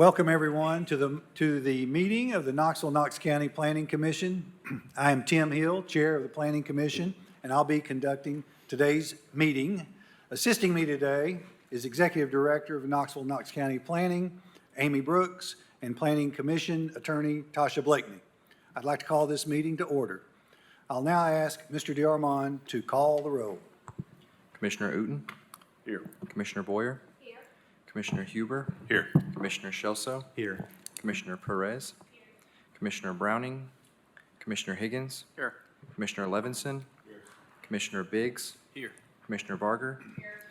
Welcome everyone to the meeting of the Knox County Planning Commission. I am Tim Hill, Chair of the Planning Commission, and I'll be conducting today's meeting. Assisting me today is Executive Director of Knox County Planning, Amy Brooks, and Planning Commission Attorney Tasha Blakeney. I'd like to call this meeting to order. I'll now ask Mr. DeArmond to call the roll. Commissioner Uten? Here. Commissioner Boyer? Here. Commissioner Huber? Here. Commissioner Shelso? Here. Commissioner Perez? Here. Commissioner Browning? Commissioner Higgins? Here. Commissioner Levinson? Here. Commissioner Biggs? Here. Commissioner Barger? Here.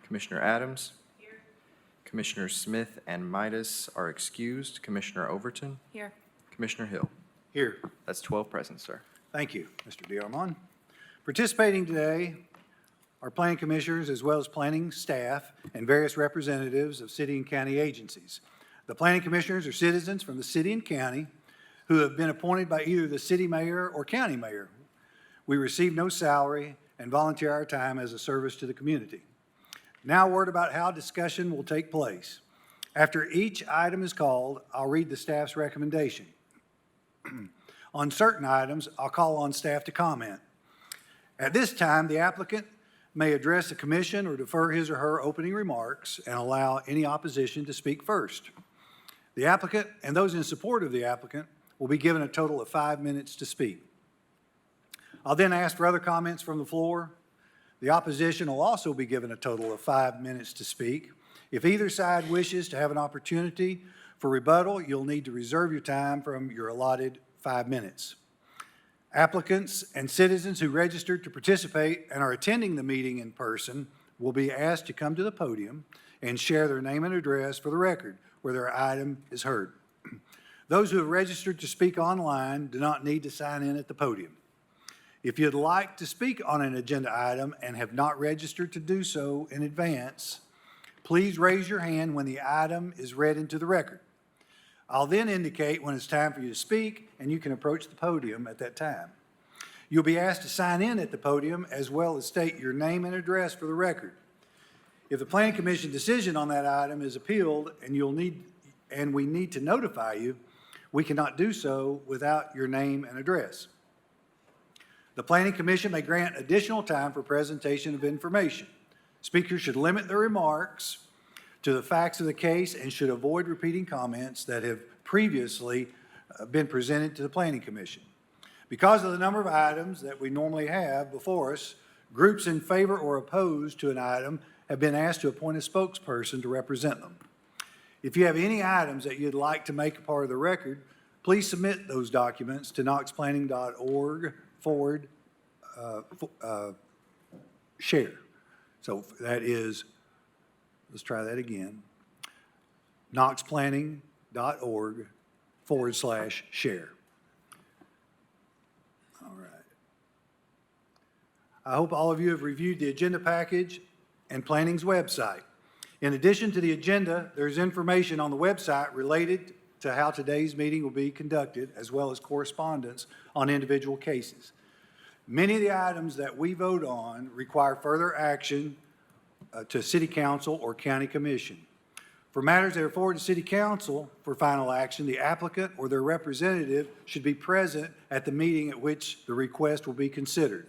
Commissioner Adams? Here. Commissioner Smith and Midas are excused. Commissioner Overton? Here. Commissioner Hill? Here. That's 12 present, sir. Thank you, Mr. DeArmond. Participating today are planning commissioners as well as planning staff and various representatives of city and county agencies. The planning commissioners are citizens from the city and county who have been appointed by either the city mayor or county mayor. We receive no salary and volunteer our time as a service to the community. Now a word about how discussion will take place. After each item is called, I'll read the staff's recommendation. On certain items, I'll call on staff to comment. At this time, the applicant may address the commission or defer his or her opening remarks and allow any opposition to speak first. The applicant and those in support of the applicant will be given a total of 5 minutes to speak. I'll then ask for other comments from the floor. The opposition will also be given a total of 5 minutes to speak. If either side wishes to have an opportunity for rebuttal, you'll need to reserve your time from your allotted 5 minutes. Applicants and citizens who registered to participate and are attending the meeting in person will be asked to come to the podium and share their name and address for the record where their item is heard. Those who have registered to speak online do not need to sign in at the podium. If you'd like to speak on an agenda item and have not registered to do so in advance, please raise your hand when the item is read into the record. I'll then indicate when it's time for you to speak, and you can approach the podium at that time. You'll be asked to sign in at the podium as well as state your name and address for the record. If the Planning Commission decision on that item is appealed and we need to notify you, we cannot do so without your name and address. The Planning Commission may grant additional time for presentation of information. Speakers should limit their remarks to the facts of the case and should avoid repeating comments that have previously been presented to the Planning Commission. Because of the number of items that we normally have before us, groups in favor or opposed to an item have been asked to appoint a spokesperson to represent them. If you have any items that you'd like to make a part of the record, please submit those documents to knoxplanning.org/share. So that is, let's try that again, knoxplanning.org/share. All right. I hope all of you have reviewed the agenda package and planning's website. In addition to the agenda, there's information on the website related to how today's meeting will be conducted, as well as correspondence on individual cases. Many of the items that we vote on require further action to City Council or County Commission. For matters that are forwarded to City Council for final action, the applicant or their representative should be present at the meeting at which the request will be considered.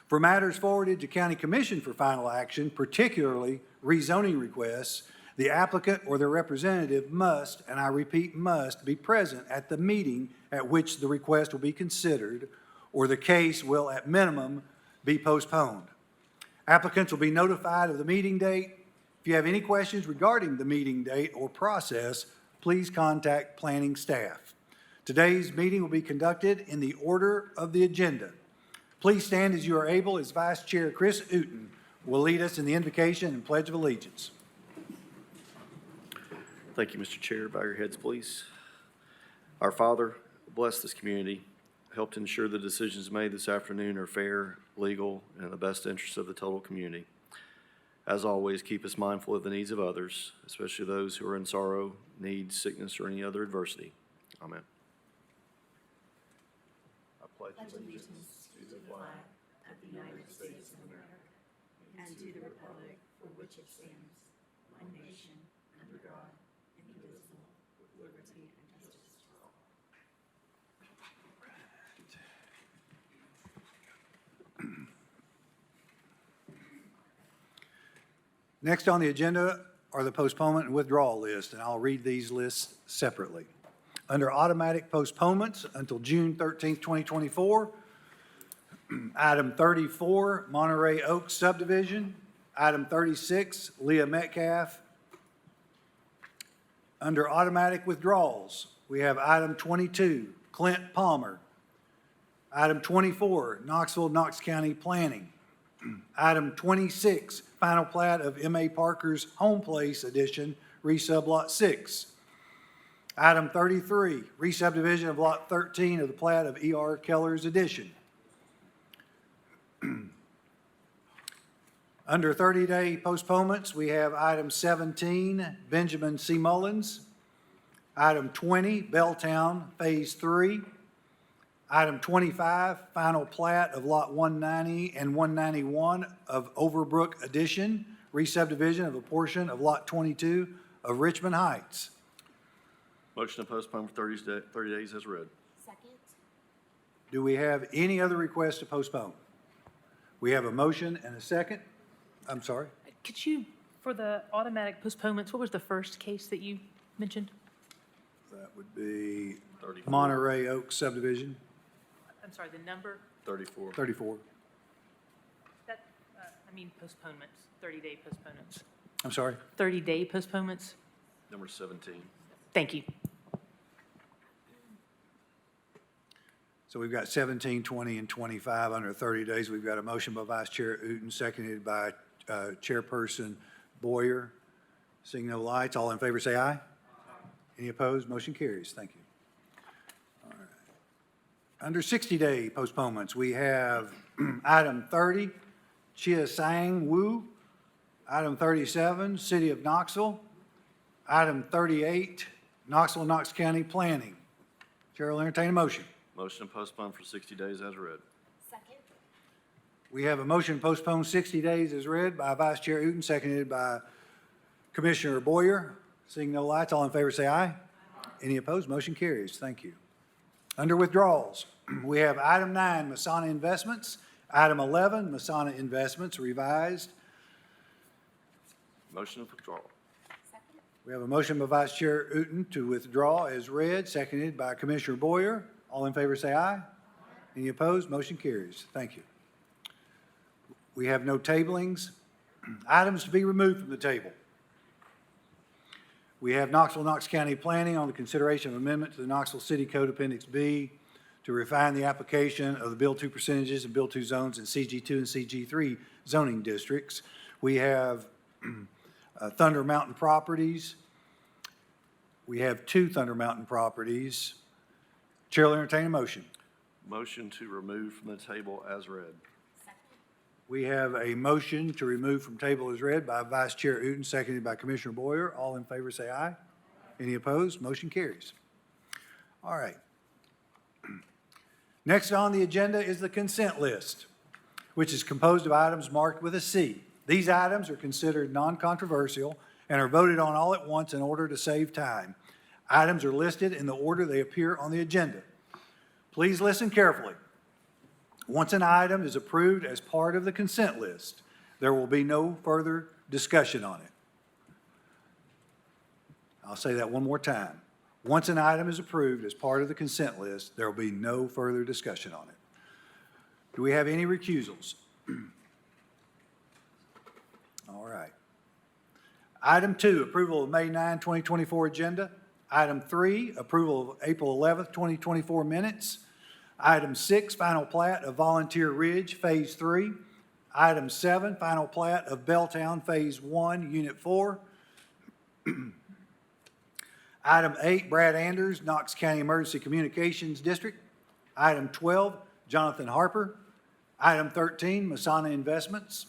For matters forwarded to County Commission for final action, particularly rezoning requests, the applicant or their representative must, and I repeat must, be present at the meeting at which the request will be considered, or the case will at minimum be postponed. Applicants will be notified of the meeting date. If you have any questions regarding the meeting date or process, please contact planning staff. Today's meeting will be conducted in the order of the agenda. Please stand as you are able as Vice Chair Chris Uten will lead us in the invocation and Pledge of Allegiance. Thank you, Mr. Chair. Bow your heads, please. Our Father, bless this community. Help to ensure the decisions made this afternoon are fair, legal, and in the best interest of the total community. As always, keep us mindful of the needs of others, especially those who are in sorrow, need, sickness, or any other adversity. Amen. I pledge allegiance to the flag of the United States of America and to the republic for which it stands, one nation, under God, indivisible, with liberty and justice for all. Next on the agenda are the postponement and withdrawal list, and I'll read these lists separately. Under automatic postponements until June 13th, 2024, item 34, Monterey Oaks subdivision. Item 36, Leah Metcalf. Under automatic withdrawals, we have item 22, Clint Palmer. Item 24, Knoxville, Knox County Planning. Item 26, final plat of M.A. Parker's Home Place Edition, resub Lot 6. Item 33, re-subdivision of Lot 13 of the plat of E.R. Keller's Edition. Under 30-day postponements, we have item 17, Benjamin C. Mullins. Item 20, Belltown, Phase 3. Item 25, final plat of Lot 190 and 191 of Overbrook Addition, re-subdivision of a portion of Lot 22 of Richmond Heights. Motion to postpone for 30 days as read. Second. Do we have any other requests to postpone? We have a motion and a second. I'm sorry. Could you, for the automatic postponements, what was the first case that you mentioned? That would be 34. Monterey Oaks subdivision, I'm sorry, the number? 34. 34. That, postponements, 30-day postponements. I'm sorry. 30-day postponements? Number 17. Thank you. So we've got 17, 20, and 25 under 30 days. We've got a motion by Vice Chair Uten, seconded by Chairperson Boyer. Seeing no lights, all in favor say aye. Any opposed? Motion carries. Thank you. All right. Under 60-day postponements, we have item 30, Chia Sang Wu. Item 37, City of Knoxville. Item 38, Knoxville, Knox County Planning. Chair will entertain a motion. Motion to postpone for 60 days as read. Second. We have a motion to postpone 60 days as read by Vice Chair Uten, seconded by Commissioner Boyer. Seeing no lights, all in favor say aye. Any opposed? Motion carries. Thank you. Under withdrawals, we have item 9, Masana Investments. Item 11, Masana Investments revised. Motion to withdraw. Second. We have a motion by Vice Chair Uten to withdraw as read, seconded by Commissioner Boyer. All in favor say aye. Any opposed? Motion carries. Thank you. We have no tablings. Items to be removed from the table. We have Knoxville, Knox County Planning on the consideration of amendment to the Knoxville City Code Appendix B to refine the application of the Bill 2 percentages and Bill 2 zones in CG2 and CG3 zoning districts. We have Thunder Mountain Properties. We have 2 Thunder Mountain properties. Chair will entertain a motion. Motion to remove from the table as read. Second. We have a motion to remove from table as read by Vice Chair Uten, seconded by Commissioner Boyer. All in favor say aye. Any opposed? Motion carries. All right. Next on the agenda is the consent list, which is composed of items marked with a C. These items are considered non-controversial and are voted on all at once in order to save time. Items are listed in the order they appear on the agenda. Please listen carefully. Once an item is approved as part of the consent list, there will be no further discussion on it. I'll say that one more time. Once an item is approved as part of the consent list, there will be no further discussion on it. Do we have any recusals? All right. Item 2, approval of May 9, 2024 agenda. Item 3, approval of April 11th, 2024 minutes. Item 6, final plat of Volunteer Ridge, Phase 3. Item 7, final plat of Belltown, Phase 1, Unit 4. Item 8, Brad Anders, Knox County Emergency Communications District. Item 12, Jonathan Harper. Item 13, Masana Investments.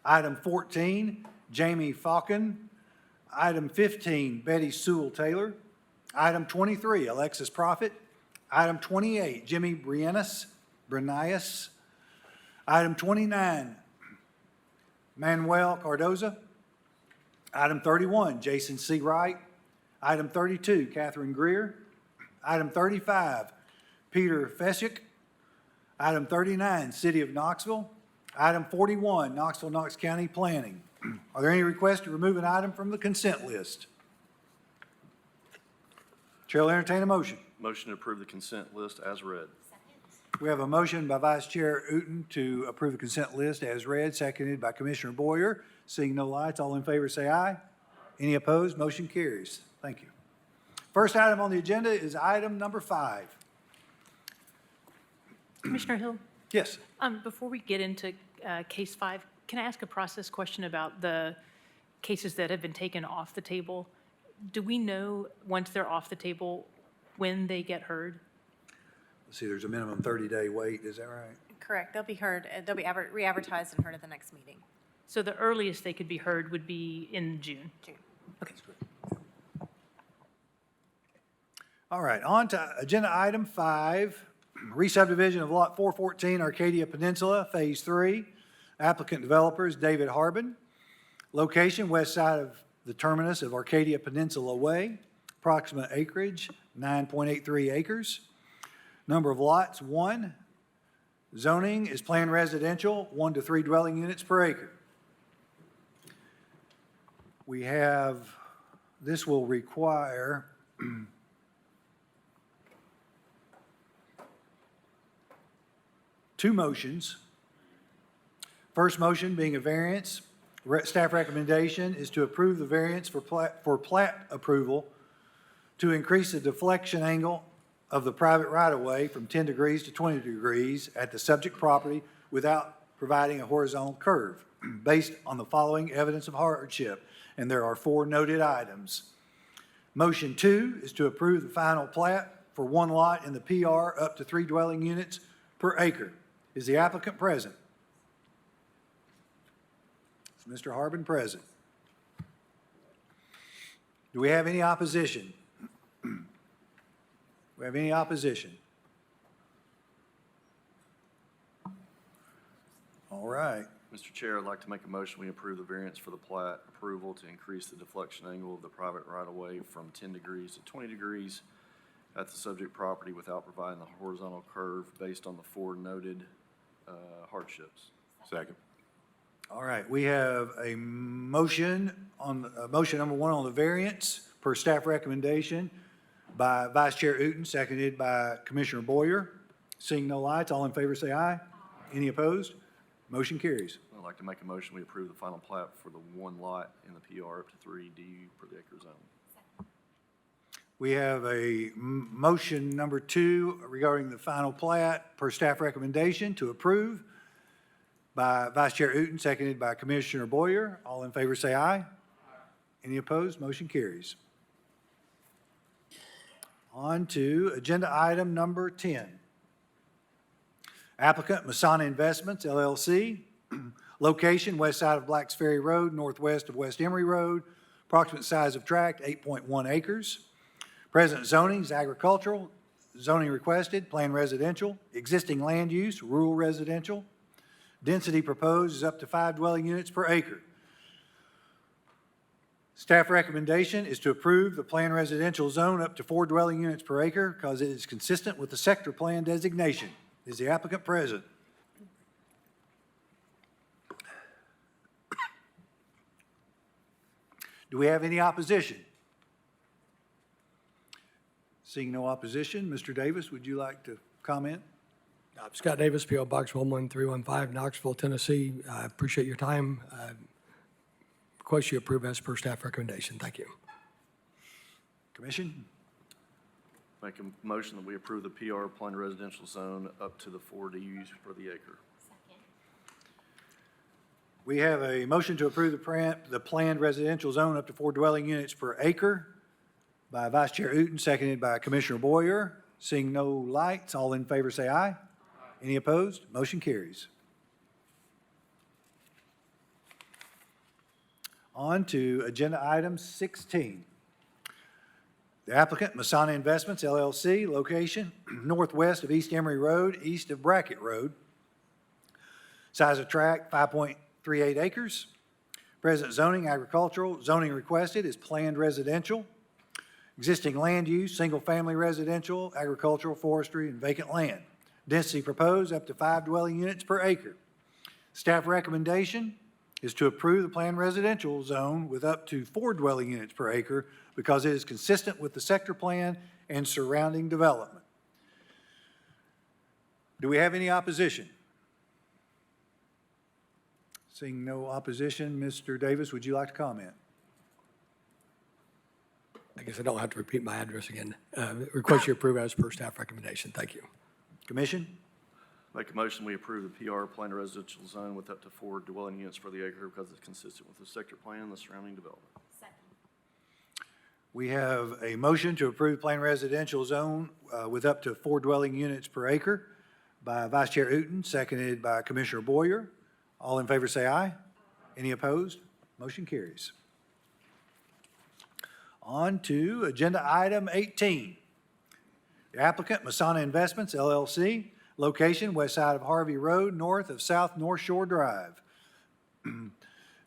Item 14, Jamie Falcon. Item 15, Betty Sewell Taylor. Item 23, Alexis Profit. Item 28, Jimmy Brianis. Item 29, Manuel Cardoza. Item 31, Jason C. Wright. Item 32, Catherine Greer. Item 35, Peter Fesick. Item 39, City of Knoxville. Item 41, Knoxville, Knox County Planning. Are there any requests to remove an item from the consent list? Chair will entertain a motion. Motion to approve the consent list as read. We have a motion by Vice Chair Uten to approve the consent list as read, seconded by Commissioner Boyer. Seeing no lights, all in favor say aye. Any opposed? Motion carries. Thank you. First item on the agenda is item number 5. Commissioner Hill, Yes. before we get into case 5, can I ask a process question about the cases that have been taken off the table? Do we know, once they're off the table, when they get heard? Let's see, there's a minimum 30-day wait, is that right? Correct. They'll be heard, they'll be re-advertised and heard at the next meeting, So the earliest they could be heard would be in June? June. Okay. All right, on to agenda item 5, re-subdivision of Lot 414 Arcadia Peninsula, Phase 3. Applicant developers David Harbin. Location, west side of the terminus of Arcadia Peninsula Way. Approximate acreage, 9.83 acres. Number of lots, 1. Zoning is planned residential, 1 to 3 dwelling units per acre. We have, this will require two motions. First motion being a variance. Staff recommendation is to approve the variance for plat approval to increase the deflection angle of the private right-of-way from 10 degrees to 20 degrees at the subject property without providing a horizontal curve, based on the following evidence of hardship, and there are 4 noted items. Motion 2 is to approve the final plat for 1 lot in the PR up to 3 dwelling units per acre. Is the applicant present? Is Mr. Harbin present? Do we have any opposition? We have any opposition? All right. Mr. Chair, I'd like to make a motion, we approve the variance for the plat approval to increase the deflection angle of the private right-of-way from 10 degrees to 20 degrees at the subject property without providing the horizontal curve based on the 4 noted hardships. Second. All right, we have a motion on, motion number 1 on the variance per staff recommendation by Vice Chair Uten, seconded by Commissioner Boyer. Seeing no lights, all in favor say aye. Any opposed? Motion carries. I'd like to make a motion, we approve the final plat for the 1 lot in the PR up to 3 DU per the acre zone. We have a motion number 2 regarding the final plat per staff recommendation to approve by Vice Chair Uten, seconded by Commissioner Boyer. All in favor say aye. Any opposed? Motion carries. On to agenda item number 10. Applicant Masana Investments, LLC. Location, west side of Blacks Ferry Road, northwest of West Emory Road. Approximate size of tract, 8.1 acres. Present zoning is agricultural. Zoning requested, planned residential. Existing land use, rural residential. Density proposed is up to 5 dwelling units per acre. Staff recommendation is to approve the planned residential zone up to 4 dwelling units per acre because it is consistent with the sector plan designation. Is the applicant present? Do we have any opposition? Seeing no opposition, Mr. Davis, would you like to comment? Scott Davis, P.O. Box 11315, Knoxville, Tennessee. I appreciate your time. Request you approve as per staff recommendation. Thank you. Commission? Make a motion that we approve the PR planned residential zone up to the 4 DUs per the acre. We have a motion to approve the planned residential zone up to 4 dwelling units per acre by Vice Chair Uten, seconded by Commissioner Boyer. Seeing no lights, all in favor say aye. Any opposed? Motion carries. On to agenda item 16. The applicant, Masana Investments, LLC, location northwest of East Emory Road, east of Brackett Road. Size of tract, 5.38 acres. Present zoning agricultural, zoning requested is planned residential. Existing land use, single-family residential, agricultural, forestry, and vacant land. Density proposed up to 5 dwelling units per acre. Staff recommendation is to approve the planned residential zone with up to 4 dwelling units per acre because it is consistent with the sector plan and surrounding development. Do we have any opposition? Seeing no opposition, Mr. Davis, would you like to comment? I guess I don't have to repeat my address again. Request you approve as per staff recommendation. Thank you. Commission? Make a motion, we approve the PR planned residential zone with up to 4 dwelling units per the acre because it's consistent with the sector plan and the surrounding development. Second. We have a motion to approve planned residential zone with up to 4 dwelling units per acre by Vice Chair Uten, seconded by Commissioner Boyer. All in favor say aye. Any opposed? Motion carries. On to agenda item 18. The applicant, Masana Investments LLC, location west side of Harvey Road, north of South North Shore Drive.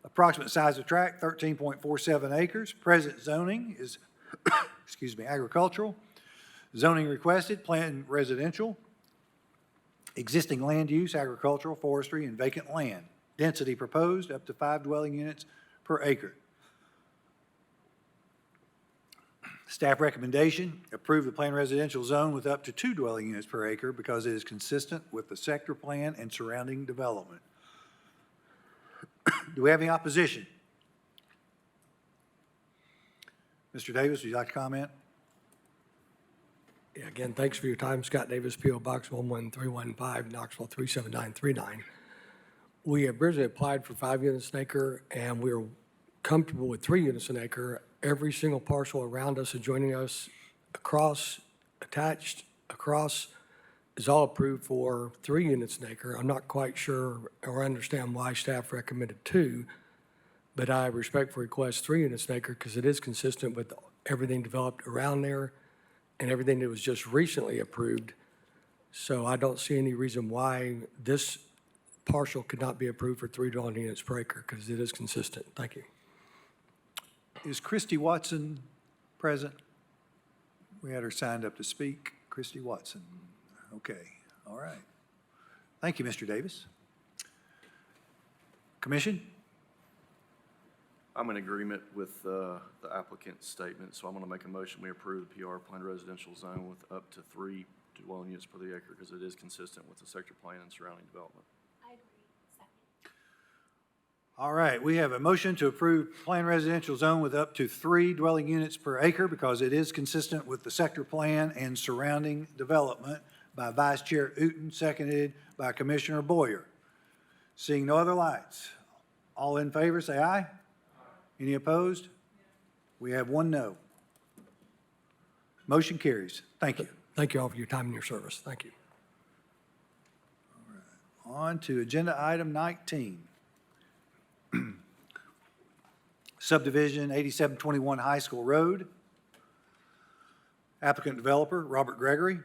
Approximate size of tract, 13.47 acres. Present zoning is, agricultural. Zoning requested, planned residential. Existing land use, agricultural, forestry, and vacant land. Density proposed, up to 5 dwelling units per acre. Staff recommendation, approve the planned residential zone with up to 2 dwelling units per acre because it is consistent with the sector plan and surrounding development. Do we have any opposition? Mr. Davis, would you like to comment? Yeah, again, thanks for your time. Scott Davis, P.O. Box 11315, Knoxville 37939. We originally applied for 5 units an acre, and we were comfortable with 3 units an acre. Every single parcel around us, adjoining us, across, attached, across, is all approved for 3 units an acre. I'm not quite sure or understand why staff recommended 2, but I respectfully request 3 units an acre because it is consistent with everything developed around there and everything that was just recently approved. So I don't see any reason why this partial could not be approved for 3 dwelling units per acre because it is consistent. Thank you. Is Christy Watson present? We had her signed up to speak. Christy Watson. Okay, all right. Thank you, Mr. Davis. Commission? I'm in agreement with the applicant's statement, so I'm going to make a motion, we approve the PR planned residential zone with up to 3 dwelling units per the acre because it is consistent with the sector plan and surrounding development. I agree. Second. All right, we have a motion to approve planned residential zone with up to 3 dwelling units per acre because it is consistent with the sector plan and surrounding development by Vice Chair Uten, seconded by Commissioner Boyer. Seeing no other lights, all in favor say aye. Any opposed? We have 1 no. Motion carries. Thank you. Thank you all for your time and your service. Thank you. On to agenda item 19. Subdivision 8721 High School Road. Applicant developer, Robert Gregory.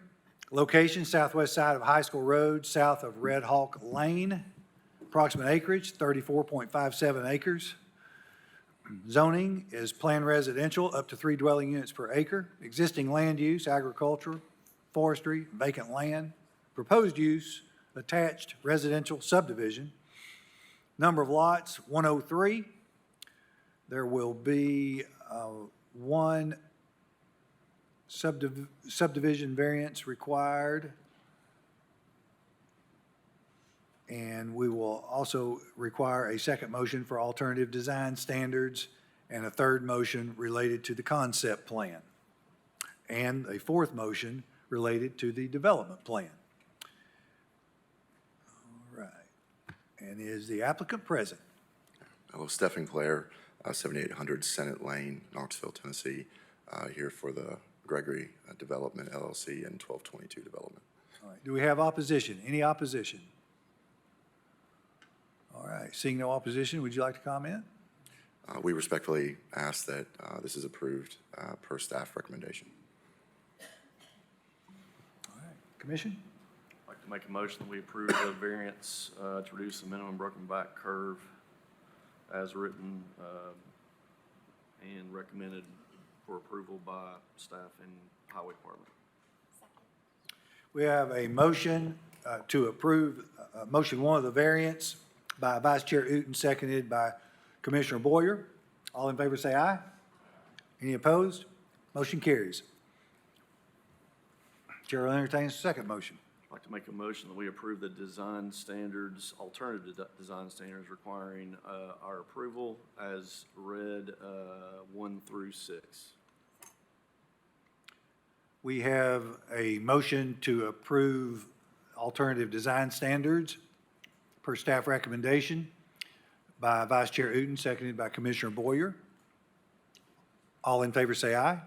Location, southwest side of High School Road, south of Red Hawk Lane. Approximate acreage, 34.57 acres. Zoning is planned residential, up to 3 dwelling units per acre. Existing land use, agriculture, forestry, vacant land. Proposed use, attached residential subdivision. Number of lots, 103. There will be 1 subdivision variance required. And we will also require a second motion for alternative design standards and a third motion related to the concept plan and a fourth motion related to the development plan. All right. And is the applicant present? Hello, Stephen Clare, 7800 Senate Lane, Knoxville, Tennessee, here for the Gregory Development LLC and 1222 Development. All right. Do we have opposition? Any opposition? All right. Seeing no opposition, would you like to comment? We respectfully ask that this is approved per staff recommendation. All right. Commission? I'd like to make a motion that we approve the variance to reduce the minimum broken back curve as written and recommended for approval by staff and Highway Department. We have a motion to approve, motion one of the variance by Vice Chair Uten, seconded by Commissioner Boyer. All in favor say aye. Any opposed? Motion carries. Chair will entertain a second motion. I'd like to make a motion that we approve the design standards, alternative design standards requiring our approval as read 1 through 6. We have a motion to approve alternative design standards per staff recommendation by Vice Chair Uten, seconded by Commissioner Boyer. All in favor say aye.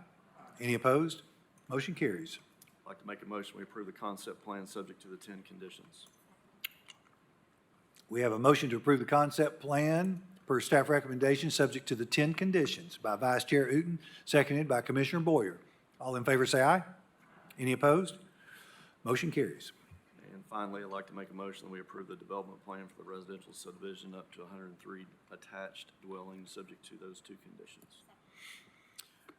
Any opposed? Motion carries. I'd like to make a motion, we approve the concept plan subject to the 10 conditions. We have a motion to approve the concept plan per staff recommendation, subject to the 10 conditions by Vice Chair Uten, seconded by Commissioner Boyer. All in favor say aye. Any opposed? Motion carries. And finally, I'd like to make a motion that we approve the development plan for the residential subdivision up to 103 attached dwellings, subject to those 2 conditions.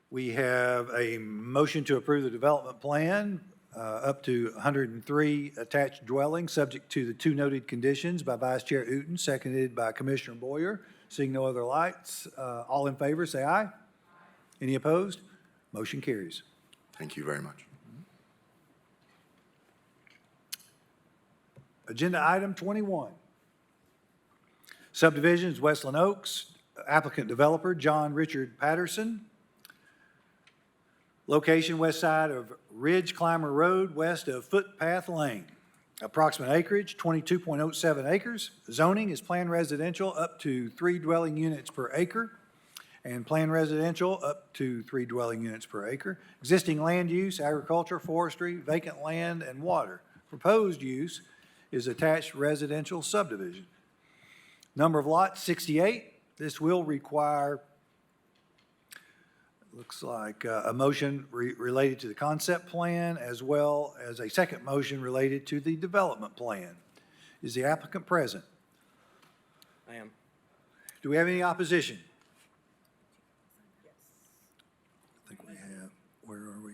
We have a motion to approve the development plan up to 103 attached dwellings, subject to the 2 noted conditions by Vice Chair Uten, seconded by Commissioner Boyer. Seeing no other lights, all in favor say aye. Any opposed? Motion carries. Thank you very much. Agenda item 21. Subdivisions, Westland Oaks, applicant developer John Richard Patterson. Location west side of Ridge Climber Road, west of Footpath Lane. Approximate acreage, 22.07 acres. Zoning is planned residential up to 3 dwelling units per acre, and planned residential up to 3 dwelling units per acre. Existing land use, agriculture, forestry, vacant land, and water. Proposed use is attached residential subdivision. Number of lots, 68. This will require, looks like a motion related to the concept plan, as well as a second motion related to the development plan. Is the applicant present? I am. Do we have any opposition? I think we have, where are we?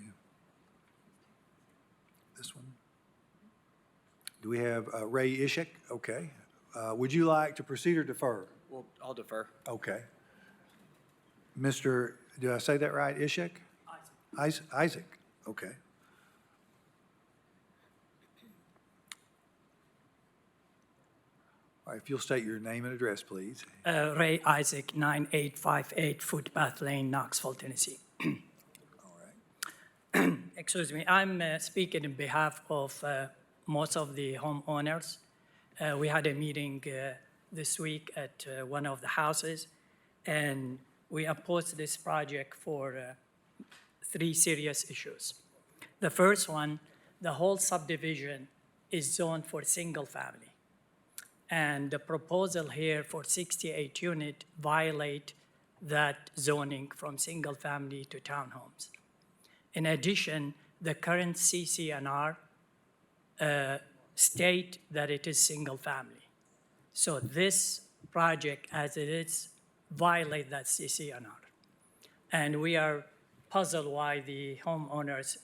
This one? Do we have Ray Ishik? Okay. Would you like to proceed or defer? Well, I'll defer. Okay. Mr., did I say that right, Ishik? Isaac, okay. All right, if you'll state your name and address, please. Ray Isaac, 9858 Footpath Lane, Knoxville, Tennessee. All right. Excuse me, I'm speaking on behalf of most of the homeowners. We had a meeting this week at one of the houses, and we opposed this project for 3 serious issues. The first one, the whole subdivision is zoned for single family. And the proposal here for 68 unit violate that zoning from single family to townhomes. In addition, the current CCNR state that it is single family. So this project as it is violate that CCNR. And we are puzzled why the homeowners,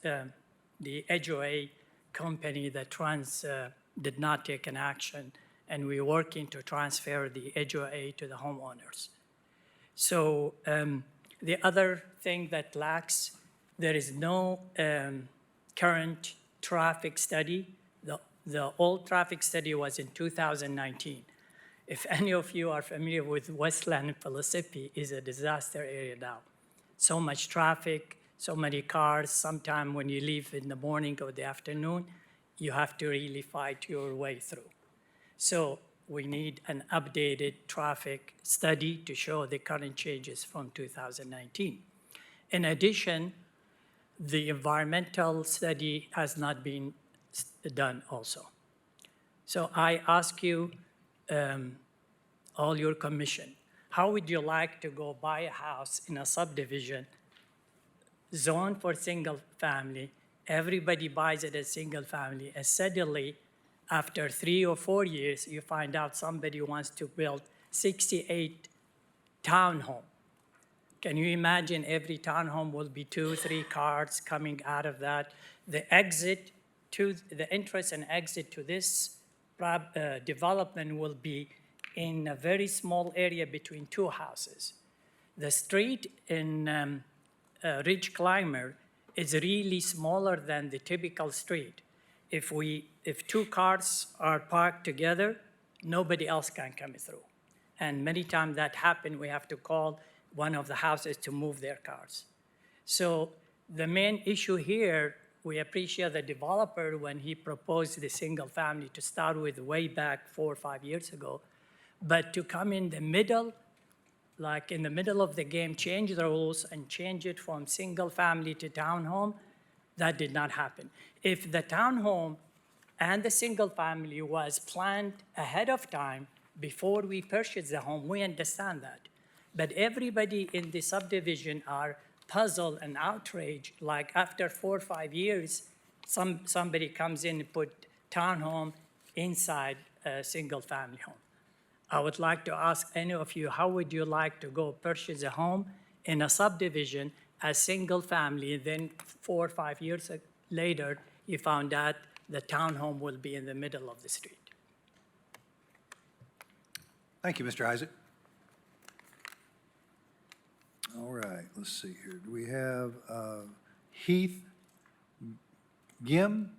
the HOA company that runs did not take an action, and we're working to transfer the HOA to the homeowners. So the other thing that lacks, there is no current traffic study. The old traffic study was in 2019. If any of you are familiar with Westland and Pellissippi, is a disaster area now. So much traffic, so many cars. Sometime when you leave in the morning or the afternoon, you have to really fight your way through. So we need an updated traffic study to show the current changes from 2019. In addition, the environmental study has not been done also. So I ask you, all your commission, how would you like to go buy a house in a subdivision zoned for single family? Everybody buys it as single family, and suddenly, after 3 or 4 years, you find out somebody wants to build 68 townhome. Can you imagine every townhome will be 2, 3 cars coming out of that? The entrance and exit to this development will be in a very small area between 2 houses. The street in Ridge Climber is really smaller than the typical street. If 2 cars are parked together, nobody else can come through. And many times that happens, we have to call one of the houses to move their cars. So the main issue here, we appreciate the developer when he proposed the single family to start with way back 4 or 5 years ago. But to come in the middle, like in the middle of the game, change the rules and change it from single family to townhome, that did not happen. If the townhome and the single family was planned ahead of time before we purchased the home, we understand that. But everybody in the subdivision are puzzled and outraged, like after 4 or 5 years, somebody comes in and put townhome inside a single family home. I would like to ask any of you, how would you like to go purchase a home in a subdivision as single family, then 4 or 5 years later, you found out the townhome will be in the middle of the street? Thank you, Mr. Isaac. All right, let's see here. Do we have Heath Gim?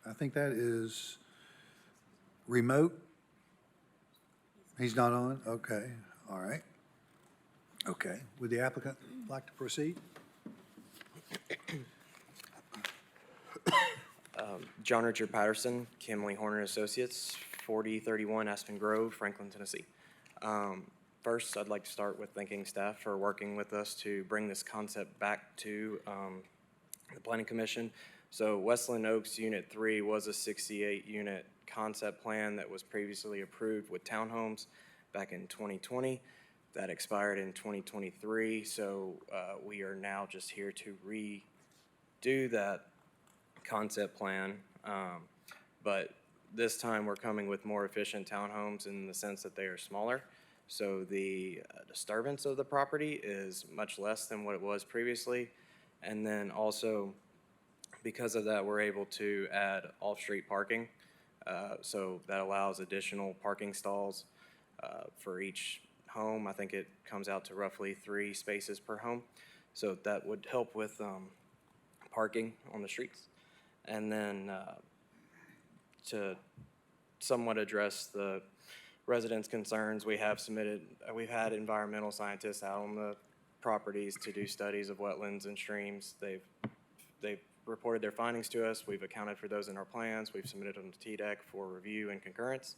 I think that is remote. He's not on? Okay, all right. Okay, would the applicant like to proceed? John Richard Patterson, Kimley Horner Associates, 4031 Aspen Grove, Franklin, Tennessee. First, I'd like to start with thanking staff for working with us to bring this concept back to the Planning Commission. So Westland Oaks Unit 3 was a 68-unit concept plan that was previously approved with townhomes back in 2020. That expired in 2023, so we are now just here to redo that concept plan. But this time we're coming with more efficient townhomes in the sense that they are smaller. So the disturbance of the property is much less than what it was previously. And then also, because of that, we're able to add off-street parking. So that allows additional parking stalls for each home. I think it comes out to roughly 3 spaces per home. So that would help with parking on the streets. And then to somewhat address the residents' concerns, we've had environmental scientists out on the properties to do studies of wetlands and streams. They've reported their findings to us. We've accounted for those in our plans. We've submitted them to TDEC for review and concurrence.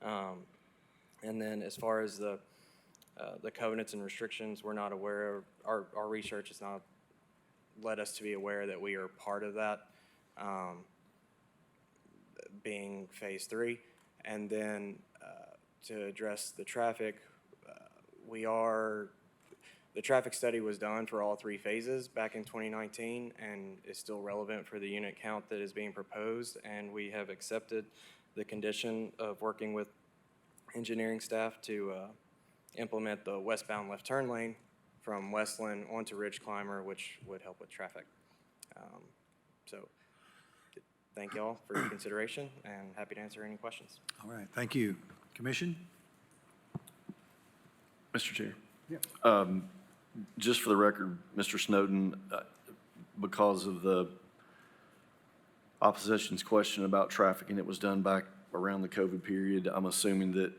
And then as far as the covenants and restrictions, we're not aware of, our research has not led us to be aware that we are part of that, being phase 3. And then to address the traffic, the traffic study was done for all 3 phases back in 2019 and is still relevant for the unit count that is being proposed. And we have accepted the condition of working with engineering staff to implement the westbound left turn lane from Westland onto Ridge Climber, which would help with traffic. So thank y'all for your consideration and happy to answer any questions. All right, thank you. Commission? Mr. Chair. Just for the record, Mr. Snowden, because of the opposition's question about traffic, and it was done back around the COVID period, I'm assuming that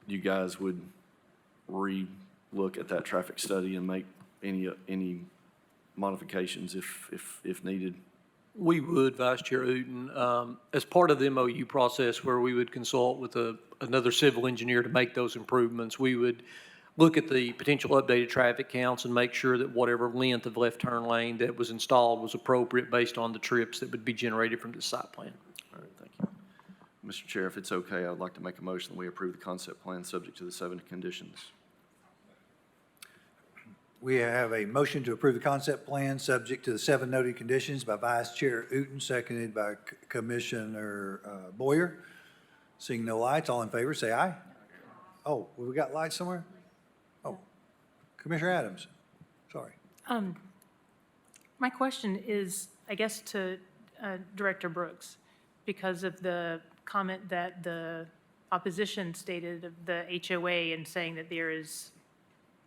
you guys would re-look at that traffic study and make any modifications if needed. We would, Vice Chair Uden, as part of the MOU process where we would consult with another civil engineer to make those improvements, we would look at the potential updated traffic counts and make sure that whatever length of left turn lane that was installed was appropriate based on the trips that would be generated from the site plan. All right, thank you. Mr. Chair, if it's okay, I'd like to make a motion that we approve the concept plan subject to the 7 conditions. We have a motion to approve the concept plan subject to the 7 noted conditions by Vice Chair Uten, seconded by Commissioner Boyer. Seeing no lights, all in favor, say aye. Oh, well, we got lights somewhere? Oh, Commissioner Adams, sorry. My question is, I guess, to Director Brooks, because of the comment that the opposition stated of the HOA and saying that there is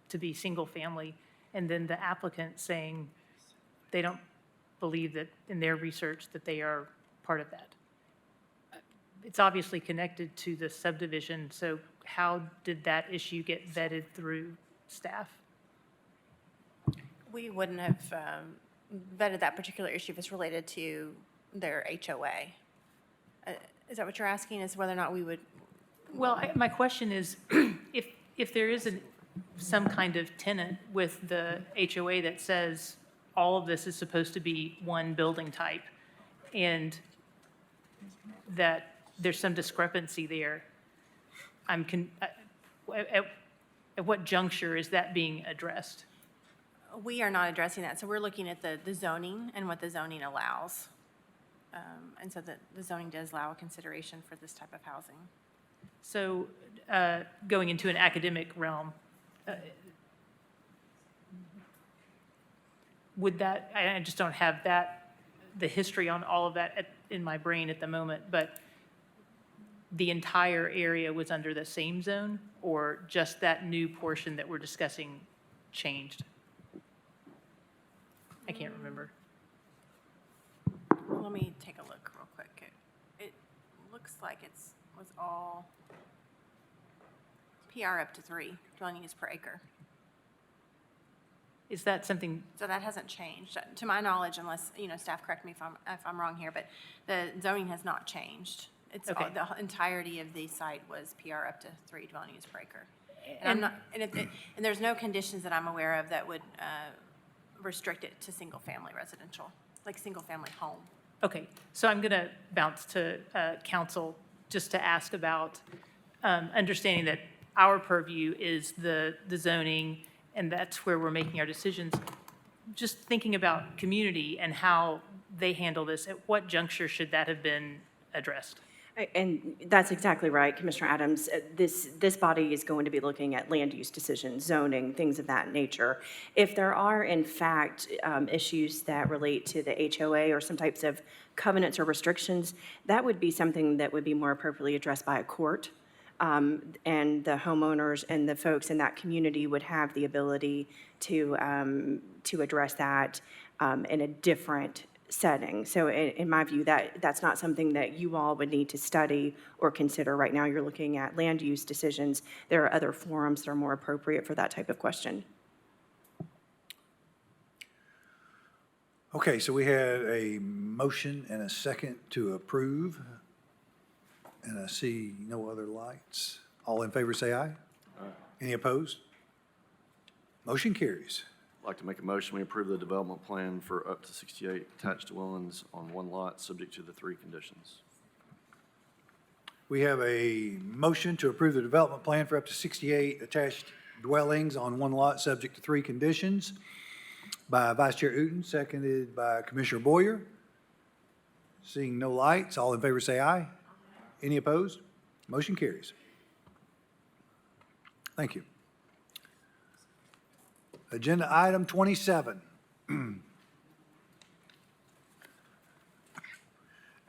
to be single-family, and then the applicant saying they don't believe that in their research that they are part of that. It's obviously connected to the subdivision, so how did that issue get vetted through staff? We wouldn't have vetted that particular issue if it's related to their HOA. Is that what you're asking, is whether or not we would? Well, my question is, if there is some kind of tenant with the HOA that says all of this is supposed to be one building type, and that there's some discrepancy there, at what juncture is that being addressed? We are not addressing that, so we're looking at the zoning and what the zoning allows. And so the zoning does allow a consideration for this type of housing. So going into an academic realm, would that, I just don't have the history on all of that in my brain at the moment, but the entire area was under the same zone, or just that new portion that we're discussing changed? I can't remember. Let me take a look real quick. It looks like was all PR up to 3 dwelling units per acre. Is that something, So that hasn't changed, to my knowledge, unless, staff correct me if I'm wrong here, but the zoning has not changed. It's Okay. the entirety of the site was PR up to 3 dwelling units per acre. And I'm not, and there's no conditions that I'm aware of that would restrict it to single-family residential, like single-family home. okay, so I'm going to bounce to council just to ask about understanding that our purview is the zoning, and that's where we're making our decisions. Just thinking about community and how they handle this, at what juncture should that have been addressed? And that's exactly right, Commissioner Adams. This body is going to be looking at land use decisions, zoning, things of that nature. If there are, in fact, issues that relate to the HOA or some types of covenants or restrictions, that would be something that would be more appropriately addressed by a court. And the homeowners and the folks in that community would have the ability to address that in a different setting. So in my view, that's not something that you all would need to study or consider right now. You're looking at land use decisions. There are other forums that are more appropriate for that type of question. Okay, so we had a motion and a second to approve. And I see no other lights. All in favor, say aye. Aye. Any opposed? Motion carries. I'd like to make a motion, we approve the development plan for up to 68 attached dwellings on one lot, subject to the 3 conditions. We have a motion to approve the development plan for up to 68 attached dwellings on one lot, subject to 3 conditions, by Vice Chair Uten, seconded by Commissioner Boyer. Seeing no lights, all in favor say aye. Any opposed? Motion carries. Thank you. Agenda item 27.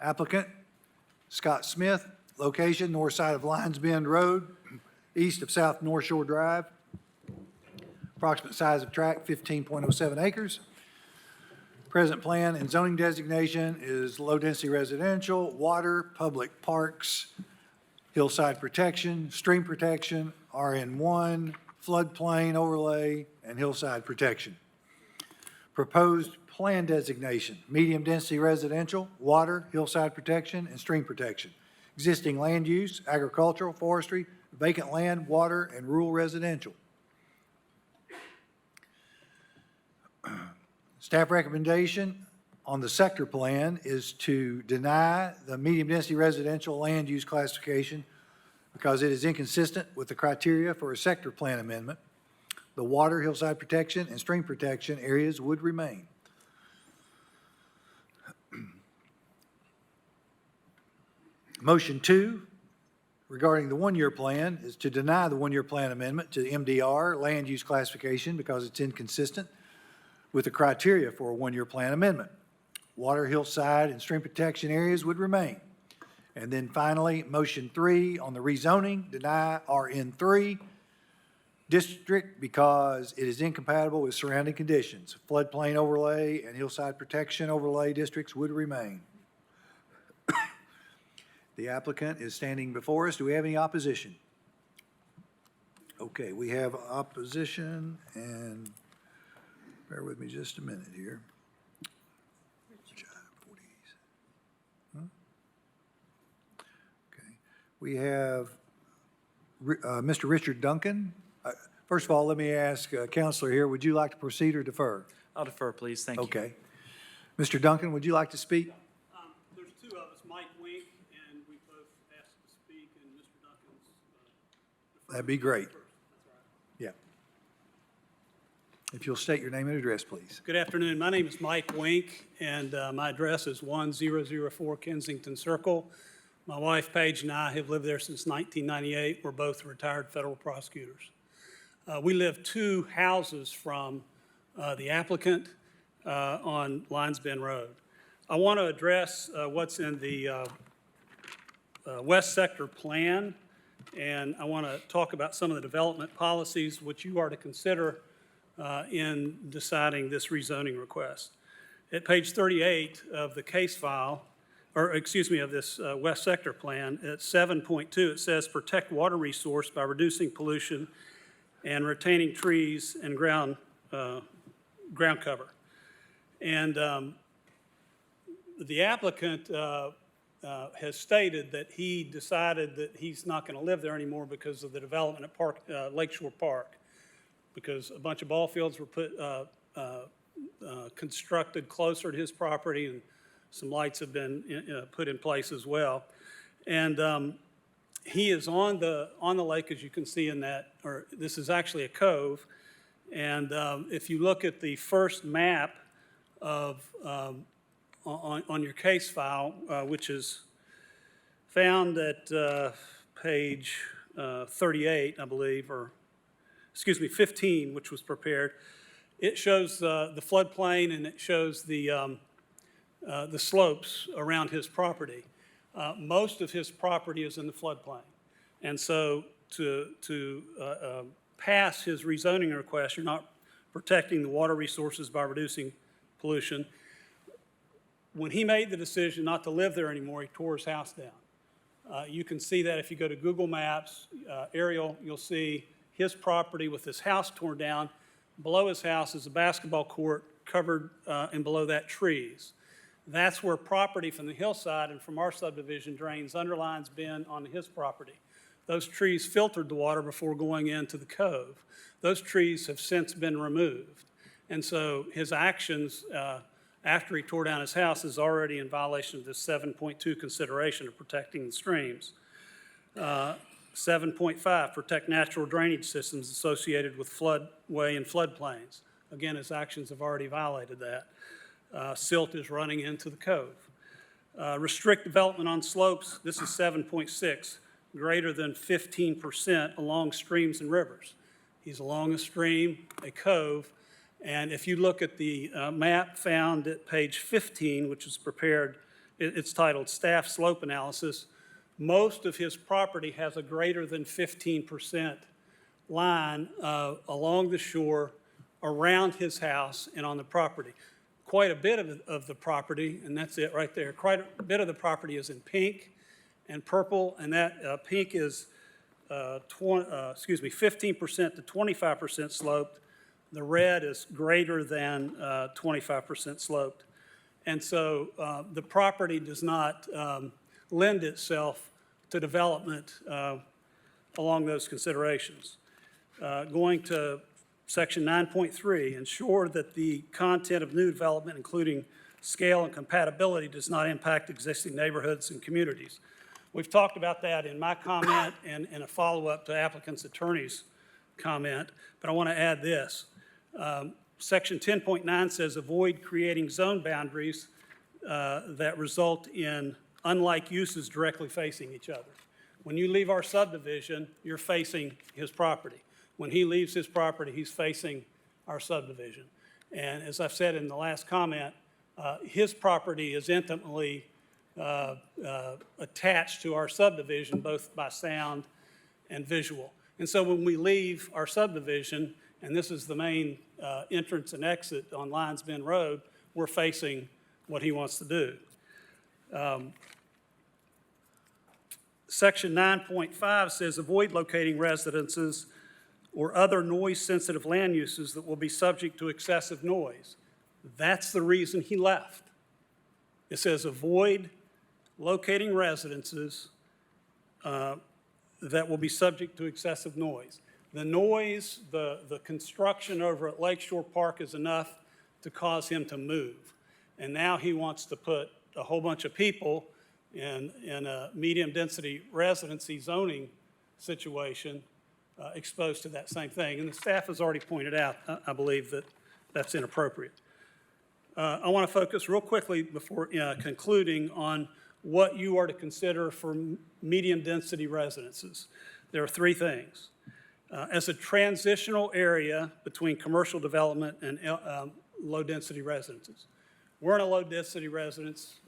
Applicant, Scott Smith, location north side of Lions Bend Road, east of South North Shore Drive. Approximate size of tract, 15.07 acres. Present plan and zoning designation is low-density residential, water, public parks, hillside protection, stream protection, RN1, floodplain overlay, and hillside protection. Proposed plan designation, medium-density residential, water, hillside protection, and stream protection. Existing land use, agricultural, forestry, vacant land, water, and rural residential. Staff recommendation on the sector plan is to deny the medium-density residential land use classification because it is inconsistent with the criteria for a sector plan amendment. The water, hillside protection, and stream protection areas would remain. Motion 2 regarding the one-year plan is to deny the one-year plan amendment to MDR land use classification because it's inconsistent with the criteria for a one-year plan amendment. Water, hillside, and stream protection areas would remain. And then finally, motion 3 on the rezoning, deny RN3 district because it is incompatible with surrounding conditions. Floodplain overlay and hillside protection overlay districts would remain. The applicant is standing before us. Do we have any opposition? Okay, we have opposition, and bear with me just a minute here. Okay, we have Mr. Richard Duncan. First of all, let me ask Counselor here, would you like to proceed or defer? I'll defer, please. Thank you. Okay. Mr. Duncan, would you like to speak? There's two of us, Mike Wink, and we both asked to speak, and Mr. Duncan's. That'd be great. Yeah. If you'll state your name and address, please. Good afternoon. My name is Mike Wink, and my address is 1004 Kensington Circle. My wife, Paige, and I have lived there since 1998. We're both retired federal prosecutors. We live 2 houses from the applicant on Lions Bend Road. I want to address what's in the West Sector Plan, and I want to talk about some of the development policies which you are to consider in deciding this rezoning request. At page 38 of the case file, or excuse me, of this West Sector Plan, at 7.2, it says protect water resource by reducing pollution and retaining trees and ground cover. And the applicant has stated that he decided that he's not going to live there anymore because of the development at Lakeshore Park, because a bunch of ball fields were constructed closer to his property, and some lights have been put in place as well. And he is on the lake, as you can see in that, or this is actually a cove. And if you look at the first map of on your case file, which is found at page 38, I believe, or excuse me, 15, which was prepared, it shows the floodplain and it shows the slopes around his property. Most of his property is in the floodplain. And so to pass his rezoning request, you're not protecting the water resources by reducing pollution. When he made the decision not to live there anymore, he tore his house down. You can see that if you go to Google Maps, aerial, you'll see his property with his house torn down. Below his house is a basketball court covered, and below that trees. That's where property from the hillside and from our subdivision drains under Lions Bend onto his property. Those trees filtered the water before going into the cove. Those trees have since been removed. And so his actions after he tore down his house is already in violation of this 7.2 consideration of protecting the streams. 7.5, protect natural drainage systems associated with floodway and floodplains. Again, his actions have already violated that. Silt is running into the cove. Restrict development on slopes, this is 7.6, greater than 15% along streams and rivers. He's along a stream, a cove, and if you look at the map found at page 15, which was prepared, it's titled Staff Slope Analysis, most of his property has a greater than 15% line along the shore, around his house, and on the property. Quite a bit of the property, and that's it right there, quite a bit of the property is in pink and purple, and that pink is 15% to 25% sloped. The red is greater than 25% sloped. And so the property does not lend itself to development along those considerations. Going to Section 9.3, ensure that the content of new development, including scale and compatibility, does not impact existing neighborhoods and communities. We've talked about that in my comment and in a follow-up to applicant's attorney's comment, but I want to add this. Section 10.9 says avoid creating zone boundaries that result in unlike uses directly facing each other. When you leave our subdivision, you're facing his property. When he leaves his property, he's facing our subdivision. And as I've said in the last comment, his property is intimately attached to our subdivision, both by sound and visual. And so when we leave our subdivision, and this is the main entrance and exit on Lions Bend Road, we're facing what he wants to do. Section 9.5 says avoid locating residences or other noise-sensitive land uses that will be subject to excessive noise. That's the reason he left. It says avoid locating residences that will be subject to excessive noise. The noise, the construction over at Lakeshore Park is enough to cause him to move. And now he wants to put a whole bunch of people in a medium-density residency zoning situation exposed to that same thing. And the staff has already pointed out, I believe, that that's inappropriate. I want to focus real quickly before concluding on what you are to consider for medium-density residences. There are three things. As a transitional area between commercial development and low-density residences. We're in a low-density residence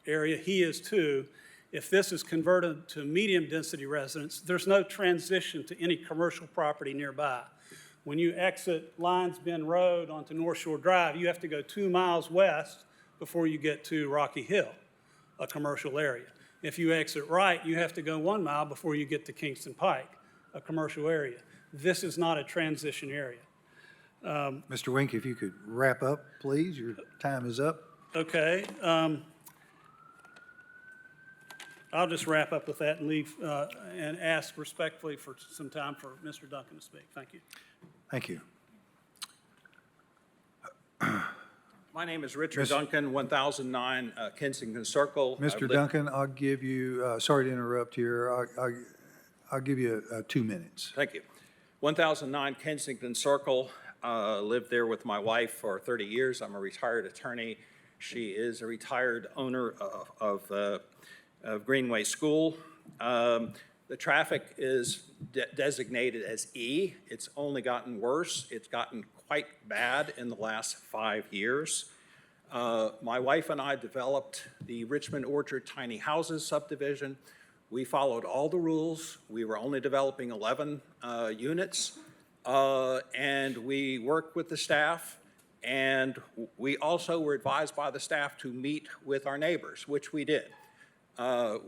area. He is too. If this is converted to medium-density residence, there's no transition to any commercial property nearby. When you exit Lions Bend Road onto North Shore Drive, you have to go 2 miles west before you get to Rocky Hill, a commercial area. If you exit right, you have to go 1 mile before you get to Kingston Pike, a commercial area. This is not a transition area. Mr. Wink, if you could wrap up, please. Your time is up. Okay. I'll just wrap up with that and leave and ask respectfully for some time for Mr. Duncan to speak. Thank you. Thank you. My name is Richard Duncan, 1009 Kensington Circle. Mr. Duncan, I'll give you, sorry to interrupt here, I'll give you 2 minutes. Thank you. 1009 Kensington Circle. Lived there with my wife for 30 years. I'm a retired attorney. She is a retired owner of Greenway School. The traffic is designated as E. It's only gotten worse. It's gotten quite bad in the last 5 years. My wife and I developed the Richmond Orchard Tiny Houses subdivision. We followed all the rules. We were only developing 11 units. And we worked with the staff, and we also were advised by the staff to meet with our neighbors, which we did.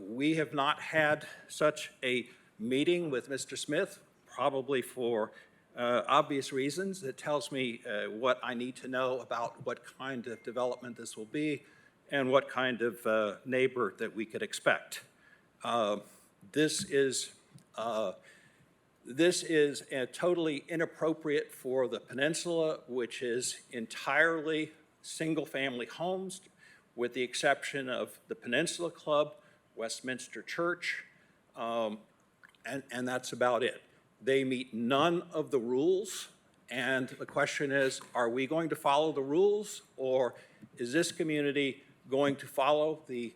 We have not had such a meeting with Mr. Smith, probably for obvious reasons. It tells me what I need to know about what kind of development this will be and what kind of neighbor that we could expect. This is totally inappropriate for the peninsula, which is entirely single-family homes, with the exception of the Peninsula Club, Westminster Church, and that's about it. They meet none of the rules, and the question is, are we going to follow the rules, or is this community going to follow the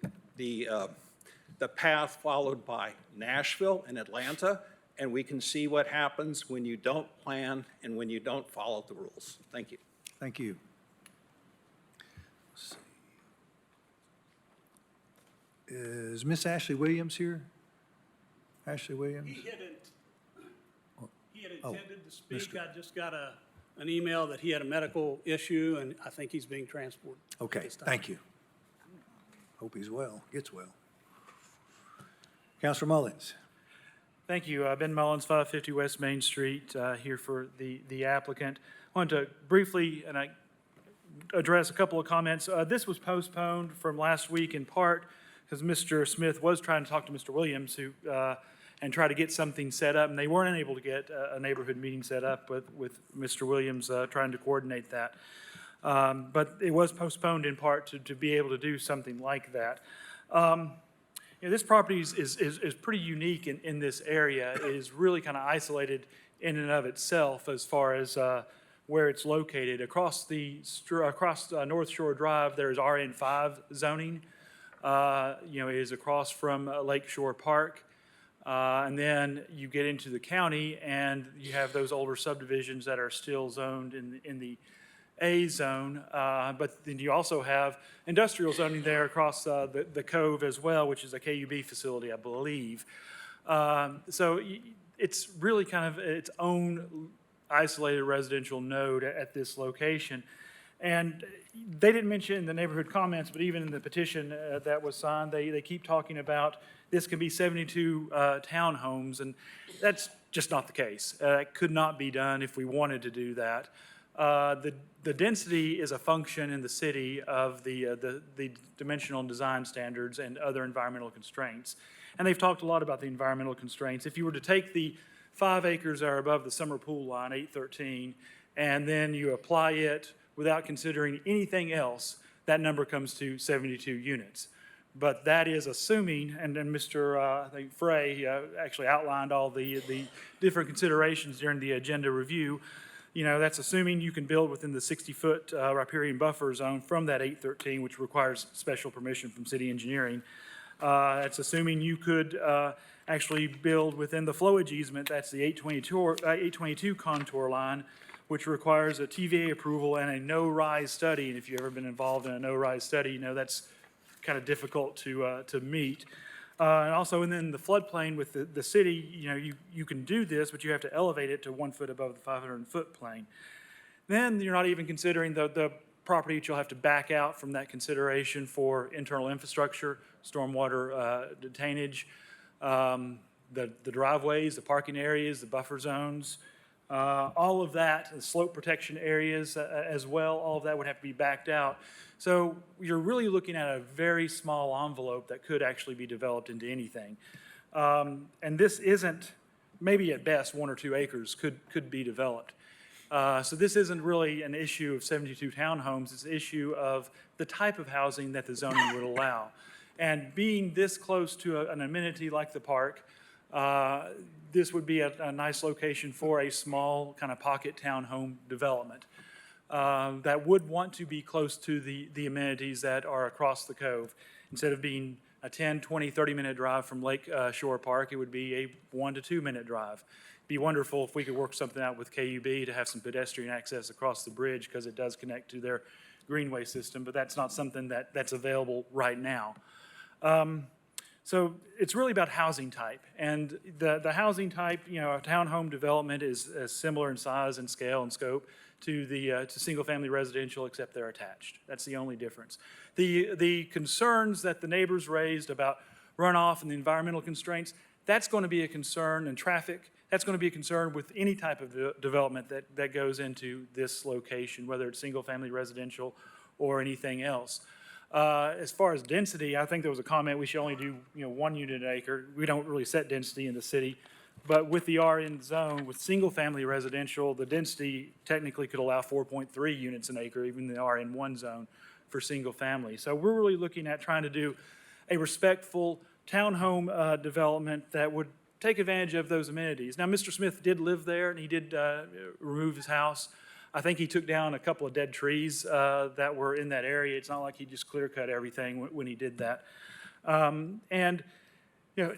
path followed by Nashville and Atlanta? And we can see what happens when you don't plan and when you don't follow the rules. Thank you. Thank you. Is Miss Ashley Williams here? Ashley Williams? He had intended to speak. I just got an email that he had a medical issue, and I think he's being transported. Okay, thank you. Hope he's well, gets well. Councilor Mullins. Thank you. Ben Mullins, 550 West Main Street, here for the applicant. I wanted to briefly address a couple of comments. This was postponed from last week in part because Mr. Smith was trying to talk to Mr. Williams and try to get something set up, and they weren't able to get a neighborhood meeting set up with Mr. Williams trying to coordinate that. But it was postponed in part to be able to do something like that. This property is pretty unique in this area. It is really kind of isolated in and of itself as far as where it's located. Across North Shore Drive, there is RN5 zoning. It is across from Lakeshore Park. And then you get into the county and you have those older subdivisions that are still zoned in the A zone. But then you also have industrial zoning there across the cove as well, which is a KUB facility, I believe. So it's really kind of its own isolated residential node at this location. And they didn't mention in the neighborhood comments, but even in the petition that was signed, they keep talking about this can be 72 townhomes, and that's just not the case. It could not be done if we wanted to do that. The density is a function in the city of the dimensional and design standards and other environmental constraints. And they've talked a lot about the environmental constraints. If you were to take the 5 acres that are above the summer pool line, 813, and then you apply it without considering anything else, that number comes to 72 units. But that is assuming, and then Mr. I think Frey actually outlined all the different considerations during the agenda review. You know, that's assuming you can build within the 60-foot riparian buffer zone from that 813, which requires special permission from city engineering. That's assuming you could actually build within the flowage easement, that's the 822 contour line, which requires a TVA approval and a no-rise study. And if you've ever been involved in a no-rise study, you know that's kind of difficult to meet. And also, and then the floodplain with the city, you know, you can do this, but you have to elevate it to 1 foot above the 500-foot plane. Then you're not even considering the property that you'll have to back out from that consideration for internal infrastructure, stormwater drainage, the driveways, the parking areas, the buffer zones, all of that, the slope protection areas as well, all of that would have to be backed out. So you're really looking at a very small envelope that could actually be developed into anything. And this isn't, maybe at best, 1 or 2 acres could be developed. So this isn't really an issue of 72 townhomes, it's an issue of the type of housing that the zoning would allow. And being this close to an amenity like the park, this would be a nice location for a small kind of pocket townhome development that would want to be close to the amenities that are across the cove. Instead of being a 10, 20, 30-minute drive from Lake Shore Park, it would be a 1 to 2 minute drive. It'd be wonderful if we could work something out with KUB to have some pedestrian access across the bridge because it does connect to their greenway system, but that's not something that's available right now. So it's really about housing type, and the housing type, you know, a townhome development is similar in size and scale and scope to single-family residential, except they're attached. That's the only difference. The concerns that the neighbors raised about runoff and the environmental constraints, that's going to be a concern, and traffic, that's going to be a concern with any type of development that goes into this location, whether it's single-family residential or anything else. As far as density, I think there was a comment we should only do 1 unit an acre. We don't really set density in the city, but with the RN zone, with single-family residential, the density technically could allow 4.3 units an acre, even in the RN1 zone for single-family. So we're really looking at trying to do a respectful townhome development that would take advantage of those amenities. Now, Mr. Smith did live there, and he did remove his house. I think he took down a couple of dead trees that were in that area. It's not like he just clear-cut everything when he did that. And, you know,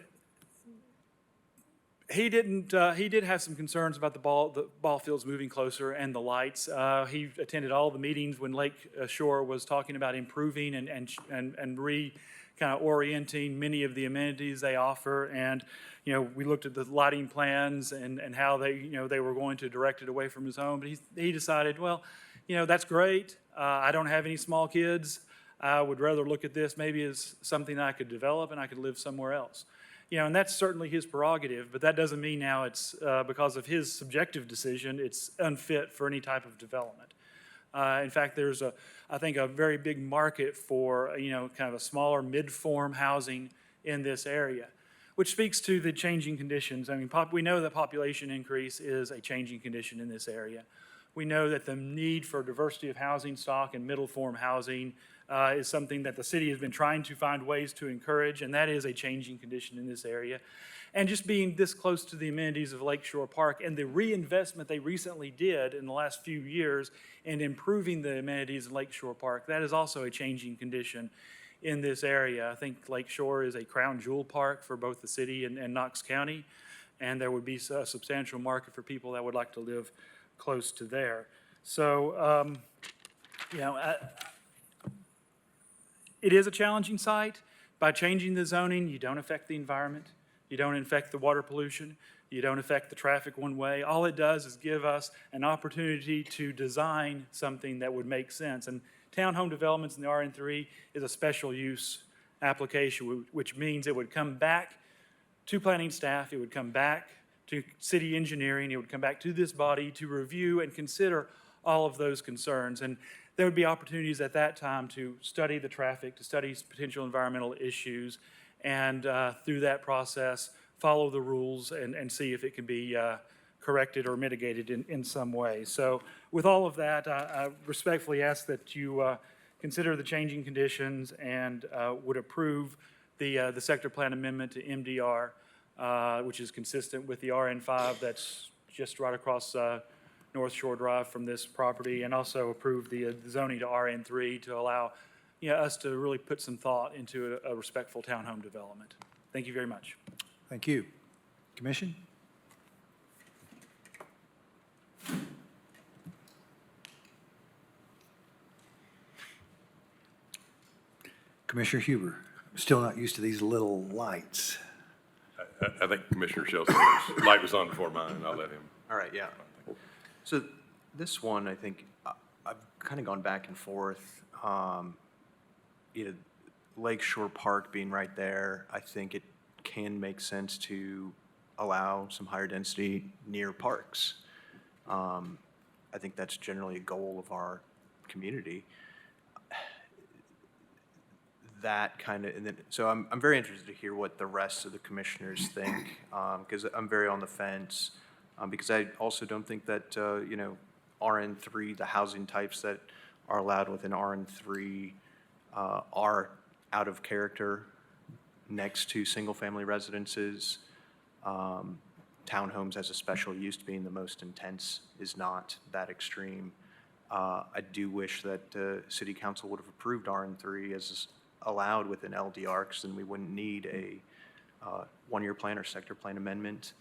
he did have some concerns about the ball fields moving closer and the lights. He attended all the meetings when Lake Shore was talking about improving and kind of orienting many of the amenities they offer. And, you know, we looked at the lighting plans and how they were going to direct it away from his home. But he decided, well, you know, that's great. I don't have any small kids. I would rather look at this maybe as something I could develop and I could live somewhere else. You know, and that's certainly his prerogative, but that doesn't mean now it's, because of his subjective decision, it's unfit for any type of development. In fact, there's I think a very big market for, kind of a smaller mid-form housing in this area, which speaks to the changing conditions. I mean, we know that population increase is a changing condition in this area. We know that the need for diversity of housing stock and middle-form housing is something that the city has been trying to find ways to encourage, and that is a changing condition in this area. And just being this close to the amenities of Lakeshore Park and the reinvestment they recently did in the last few years in improving the amenities in Lakeshore Park, that is also a changing condition in this area. I think Lake Shore is a crown jewel park for both the city and Knox County, and there would be a substantial market for people that would like to live close to there. So, it is a challenging site. By changing the zoning, you don't affect the environment, you don't affect the water pollution, you don't affect the traffic one way. All it does is give us an opportunity to design something that would make sense. And townhome developments in the RN3 is a special use application, which means it would come back to planning staff, it would come back to city engineering, it would come back to this body to review and consider all of those concerns. And there would be opportunities at that time to study the traffic, to study potential environmental issues, and through that process, follow the rules and see if it can be corrected or mitigated in some way. So with all of that, I respectfully ask that you consider the changing conditions and would approve the sector plan amendment to MDR, which is consistent with the RN5 that's just right across North Shore Drive from this property, and also approve the zoning to RN3 to allow us to really put some thought into a respectful townhome development. Thank you very much. Thank you. Commission? Commissioner Huber, I'm still not used to these little lights. I think Commissioner Shelton's light was on before mine, and I'll let him. All right, yeah. So this one, I think, I've kind of gone back and forth. Lake Shore Park being right there, I think it can make sense to allow some higher density near parks. I think that's generally a goal of our community. That kind of, and then, so I'm very interested to hear what the rest of the commissioners think, because I'm very on the fence, because I also don't think that, RN3, the housing types that are allowed within RN3 are out of character next to single-family residences. Townhomes as a special use being the most intense is not that extreme. I do wish that City Council would have approved RN3 as allowed within LDR, because then we wouldn't need a one-year plan or sector plan amendment.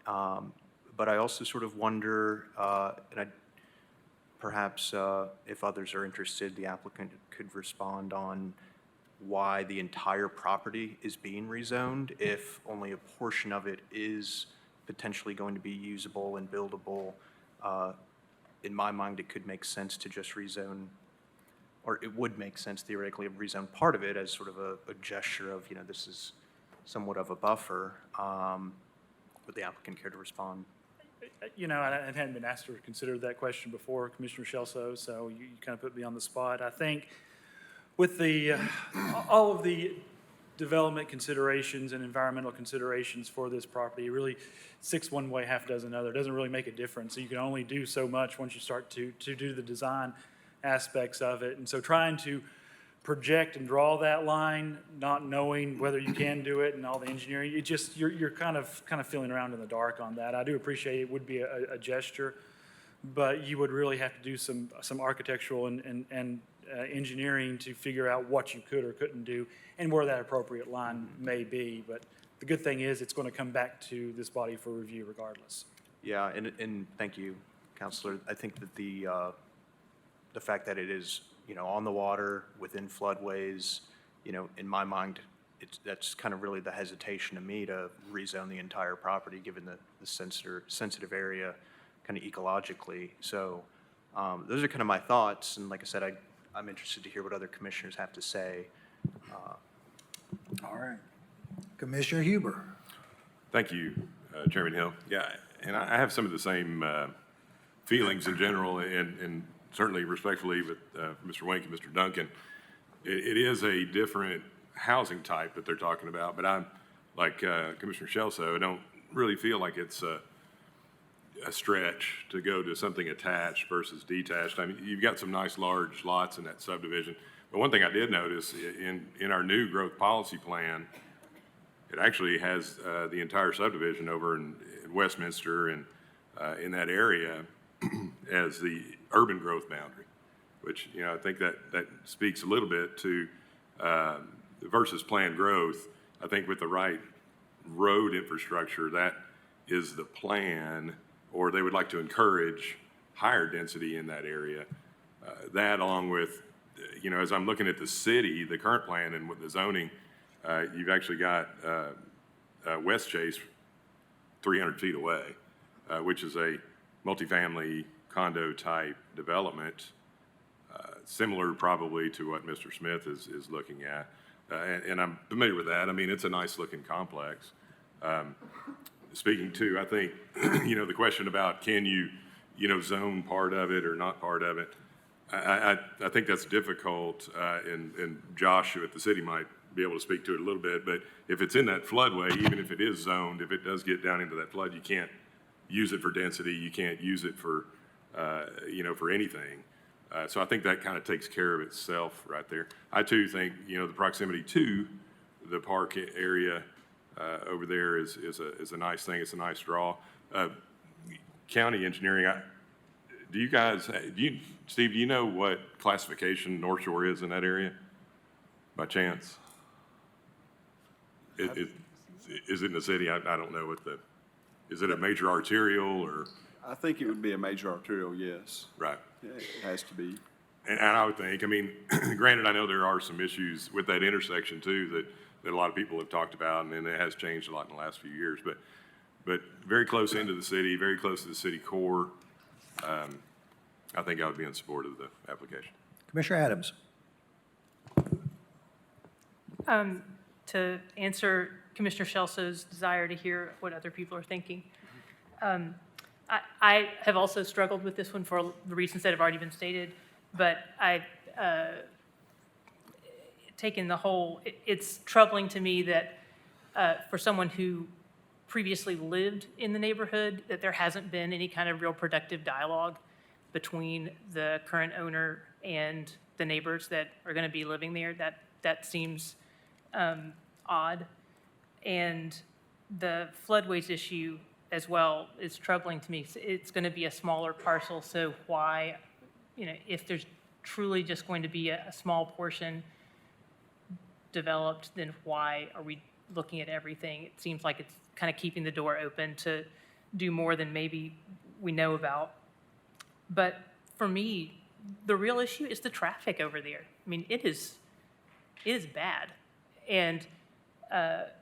But I also sort of wonder, perhaps if others are interested, the applicant could respond on why the entire property is being rezoned if only a portion of it is potentially going to be usable and buildable. In my mind, it could make sense to just rezone, or it would make sense theoretically to rezone part of it as sort of a gesture of, this is somewhat of a buffer. Would the applicant care to respond? I hadn't been asked to consider that question before, Commissioner Shelso, so you kind of put me on the spot. I think with the all of the development considerations and environmental considerations for this property, really 6 one way, half dozen other, doesn't really make a difference. So you can only do so much once you start to do the design aspects of it. And so trying to project and draw that line, not knowing whether you can do it and all the engineering, you're kind of feeling around in the dark on that. I do appreciate it would be a gesture, but you would really have to do some architectural and engineering to figure out what you could or couldn't do and where that appropriate line may be. But the good thing is it's going to come back to this body for review regardless. Yeah, and thank you, Counselor. I think that the fact that it is, on the water, within floodways, in my mind, that's kind of really the hesitation to me to rezone the entire property, given the sensitive area kind of ecologically. So those are kind of my thoughts, and like I said, I'm interested to hear what other commissioners have to say. All right. Commissioner Huber. Thank you, Chairman Hill. Yeah, and I have some of the same feelings in general, and certainly respectfully with Mr. Wink and Mr. Duncan. It is a different housing type that they're talking about, but I'm like Commissioner Shelso, I don't really feel like it's a stretch to go to something attached versus detached. I mean, you've got some nice large lots in that subdivision, but one thing I did notice in our new growth policy plan, it actually has the entire subdivision over in Westminster and in that area as the urban growth boundary, which, I think that speaks a little bit to versus planned growth. I think with the right road infrastructure, that is the plan, or they would like to encourage higher density in that area. That along with, as I'm looking at the city, the current plan and with the zoning, you've actually got West Chase 300 feet away, which is a multifamily condo type development, similar probably to what Mr. Smith is looking at. And I'm familiar with that. I mean, it's a nice looking complex. Speaking to, I think, the question about can you, zone part of it or not part of it, I think that's difficult, and Josh at the city might be able to speak to it a little bit, but if it's in that floodway, even if it is zoned, if it does get down into that flood, you can't use it for density, you can't use it for, for anything. So I think that kind of takes care of itself right there. I too think, the proximity to the park area over there is a nice thing, it's a nice draw. County engineering, Steve, do you know what classification North Shore is in that area, by chance? Is it in the city? I don't know is it a major arterial or? I think it would be a major arterial, yes. Right. It has to be. And I would think, granted, I know there are some issues with that intersection too that a lot of people have talked about, and it has changed a lot in the last few years, but very close into the city, very close to the city core. I think I would be in support of the application. Commissioner Adams. To answer Commissioner Scelso's desire to hear what other people are thinking, I have also struggled with this one for the reasons that have already been stated, but I've taken the whole, it's troubling to me that for someone who previously lived in the neighborhood, that there hasn't been any kind of real productive dialogue between the current owner and the neighbors that are going to be living there. That seems odd. And the floodways issue as well is troubling to me. It's going to be a smaller parcel, so why, if there's truly just going to be a small portion developed, then why are we looking at everything? It seems like it's kind of keeping the door open to do more than maybe we know about. But for me, the real issue is the traffic over there. It is bad. And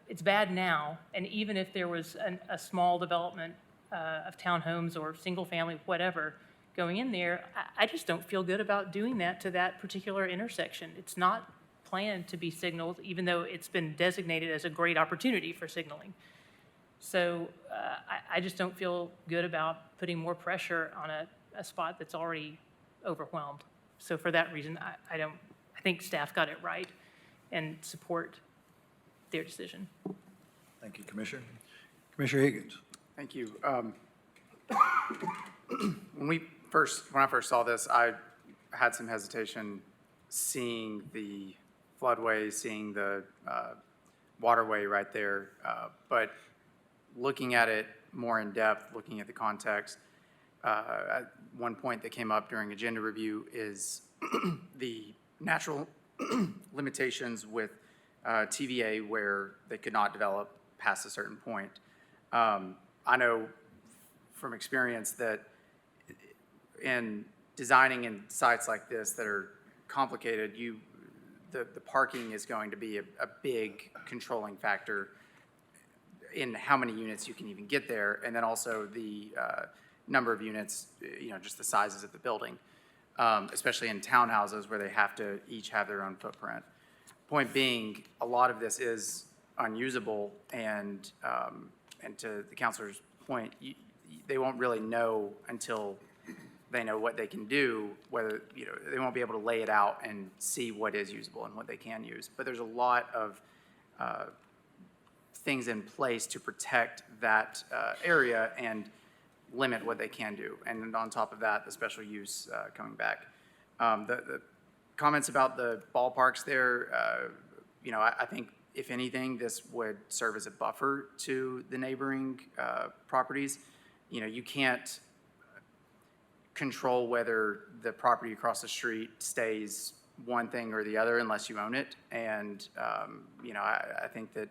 it's bad now, and even if there was a small development of townhomes or single family, whatever, going in there, I just don't feel good about doing that to that particular intersection. It's not planned to be signaled, even though it's been designated as a great opportunity for signaling. So I just don't feel good about putting more pressure on a spot that's already overwhelmed. So for that reason, I think staff got it right and support their decision. Thank you, Commissioner. Commissioner Higgins. Thank you. When I first saw this, I had some hesitation seeing the floodway, seeing the waterway right there. But looking at it more in depth, looking at the context, one point that came up during agenda review is the natural limitations with TVA where they could not develop past a certain point. I know from experience that in designing in sites like this that are complicated, the parking is going to be a big controlling factor in how many units you can even get there, and then also the number of units, just the sizes of the building, especially in townhouses where they have to each have their own footprint. Point being, a lot of this is unusable, and to the counselor's point, they won't really know until they know what they can do, whether, they won't be able to lay it out and see what is usable and what they can use. But there's a lot of things in place to protect that area and limit what they can do. And on top of that, the special use coming back. The comments about the ballparks there, I think if anything, this would serve as a buffer to the neighboring properties. You can't control whether the property across the street stays one thing or the other unless you own it. And, you know, I think that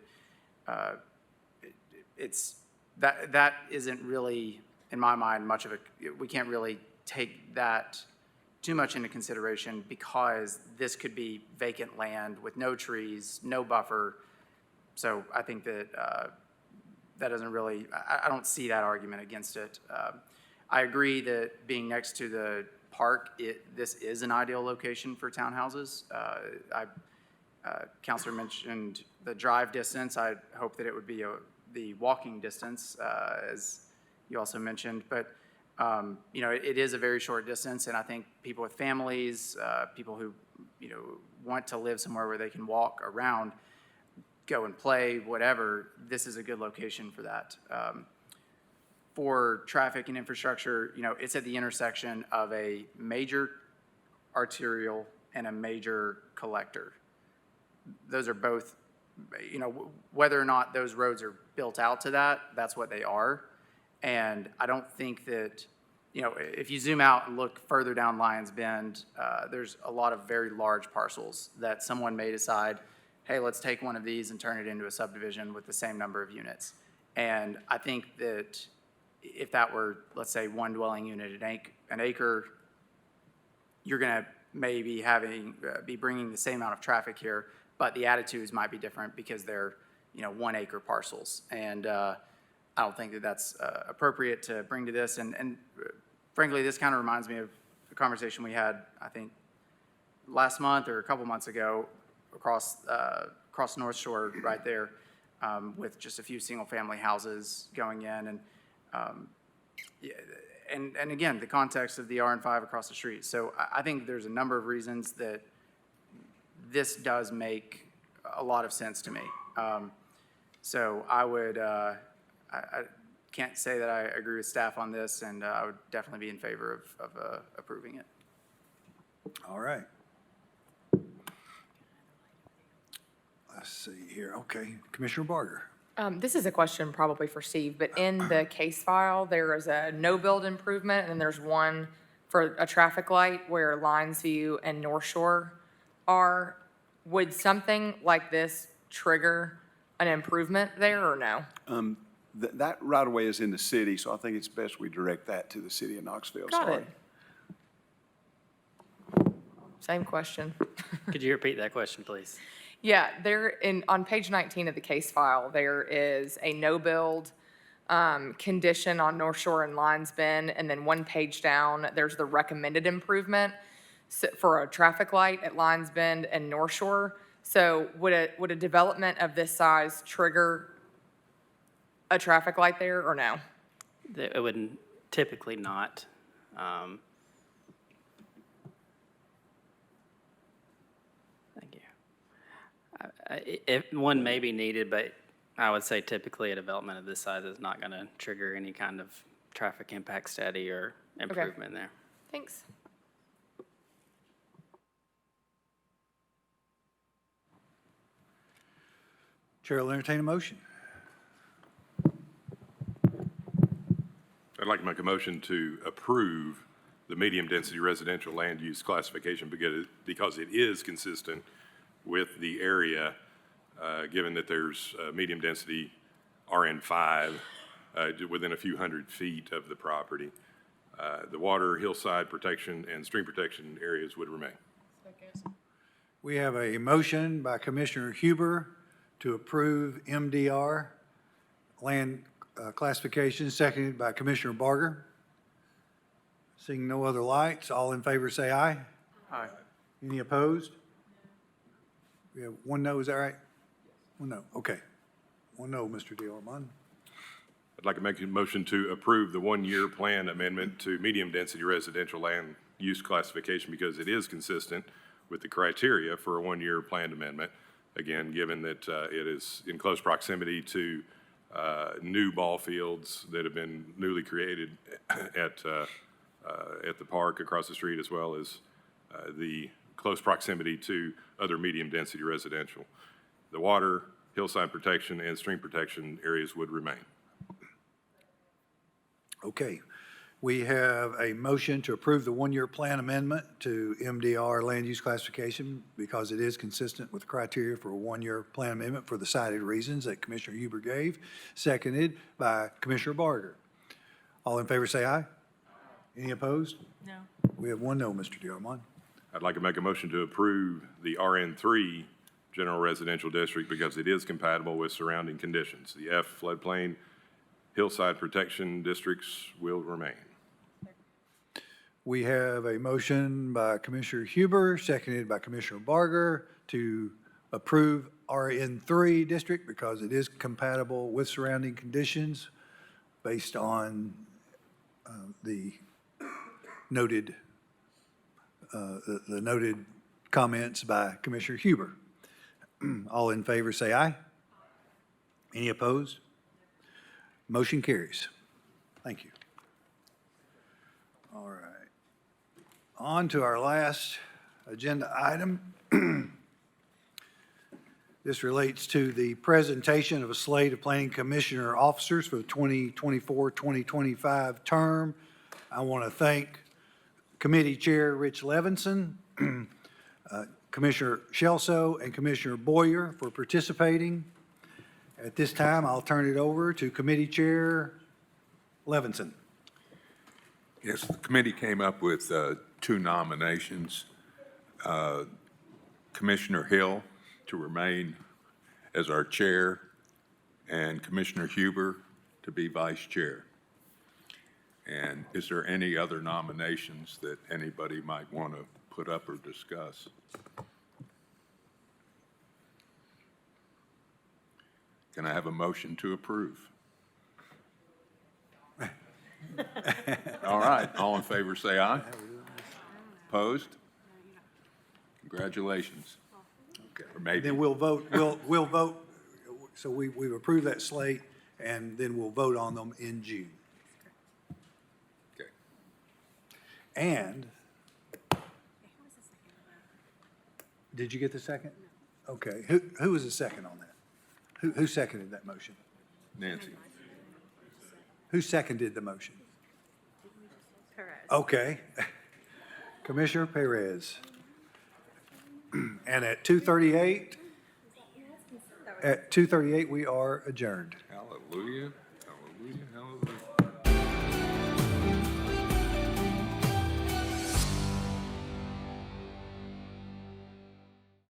that isn't really, in my mind, much of a, we can't really take that too much into consideration because this could be vacant land with no trees, no buffer. So I think that that doesn't really, I don't see that argument against it. I agree that being next to the park, this is an ideal location for townhouses. Counselor mentioned the drive distance. I hope that it would be the walking distance, as you also mentioned. But you know, it is a very short distance, and I think people with families, people who, you know, want to live somewhere where they can walk around, go and play, whatever, this is a good location for that. For traffic and infrastructure, you know, it's at the intersection of a major arterial and a major collector. Those are both, you know, whether or not those roads are built out to that, that's what they are. And I don't think that, you know, if you zoom out and look further down Lions Bend, there's a lot of very large parcels that someone may decide, hey, let's take one of these and turn it into a subdivision with the same number of units. And I think that if that were, let's say, one dwelling unit at an acre, you're going to maybe be bringing the same amount of traffic here, but the attitudes might be different because they're, you know, 1 acre parcels. And I don't think that that's appropriate to bring to this. And frankly, this kind of reminds me of a conversation we had, I think, last month or a couple months ago across North Shore right there with just a few single-family houses going in. And yeah, and again, the context of the RN5 across the street. So I think there's a number of reasons that this does make a lot of sense to me. So I would, I can't say that I agree with staff on this, and I would definitely be in favor of approving it. All right. Let's see here. Okay, Commissioner Barger. This is a question probably for Steve, but in the case file, there is a no-build improvement, and then there's one for a traffic light where Lions View and North Shore are. Would something like this trigger an improvement there or no? That right-of-way is in the city, so I think it's best we direct that to the city of Knoxville. Got Sorry. it. Same question. Could you repeat that question, please? Yeah, on page 19 of the case file, there is a no-build condition on North Shore and Lions Bend, and then one page down, there's the recommended improvement for a traffic light at Lions Bend and North Shore. So would a development of this size trigger a traffic light there or no? It would typically not. Thank you. If one may be needed, but I would say typically a development of this size is not going to trigger any kind of traffic impact study or improvement there. Thanks. Chair will entertain a motion. I'd like to make a motion to approve the medium-density residential land use classification because it is consistent with the area, given that there's medium-density RN5 within a few hundred feet of the property. The water, hillside protection, and stream protection areas would remain. We have a motion by Commissioner Huber to approve MDR land classification, seconded by Commissioner Barger. Seeing no other lights, all in favor say aye. Aye. Any opposed? We have one no, is that right? One no, okay. One no, Mr. D'Armond. I'd like to make a motion to approve the one-year plan amendment to medium-density residential land use classification because it is consistent with the criteria for a one-year planned amendment. Again, given that it is in close proximity to new ball fields that have been newly created at the park across the street, as well as the close proximity to other medium-density residential. The water, hillside protection, and stream protection areas would remain. Okay. We have a motion to approve the one-year plan amendment to MDR land use classification because it is consistent with the criteria for a one-year plan amendment for the cited reasons that Commissioner Huber gave, seconded by Commissioner Barger. All in favor say aye. Any opposed? No. We have one no, Mr. Diarmond. I'd like to make a motion to approve the RN3 General Residential District because it is compatible with surrounding conditions. The F floodplain hillside protection districts will remain. We have a motion by Commissioner Huber, seconded by Commissioner Barger, to approve RN3 district because it is compatible with surrounding conditions based on the noted comments by Commissioner Huber. All in favor say aye. Any opposed? Motion carries. Thank you. All right. On to our last agenda item. This relates to the presentation of a slate of planning commissioner officers for the 2024-2025 term. I want to thank Committee Chair Rich Levinson, Commissioner Shelso, and Commissioner Boyer for participating. At this time, I'll turn it over to Committee Chair Levinson. Yes, the committee came up with 2 nominations. Commissioner Hill to remain as our chair and Commissioner Huber to be vice chair. And is there any other nominations that anybody might want to put up or discuss? Can I have a motion to approve? All right, all in favor say aye. Opposed? Congratulations. Or maybe. Then we'll vote, we'll vote, so we've approved that slate, and then we'll vote on them in June. Okay. And, did you get the second? Okay, who was the second on that? Who seconded that motion? Nancy. Who seconded the motion? Okay. Commissioner Perez. And at 2:38, we are adjourned. Hallelujah.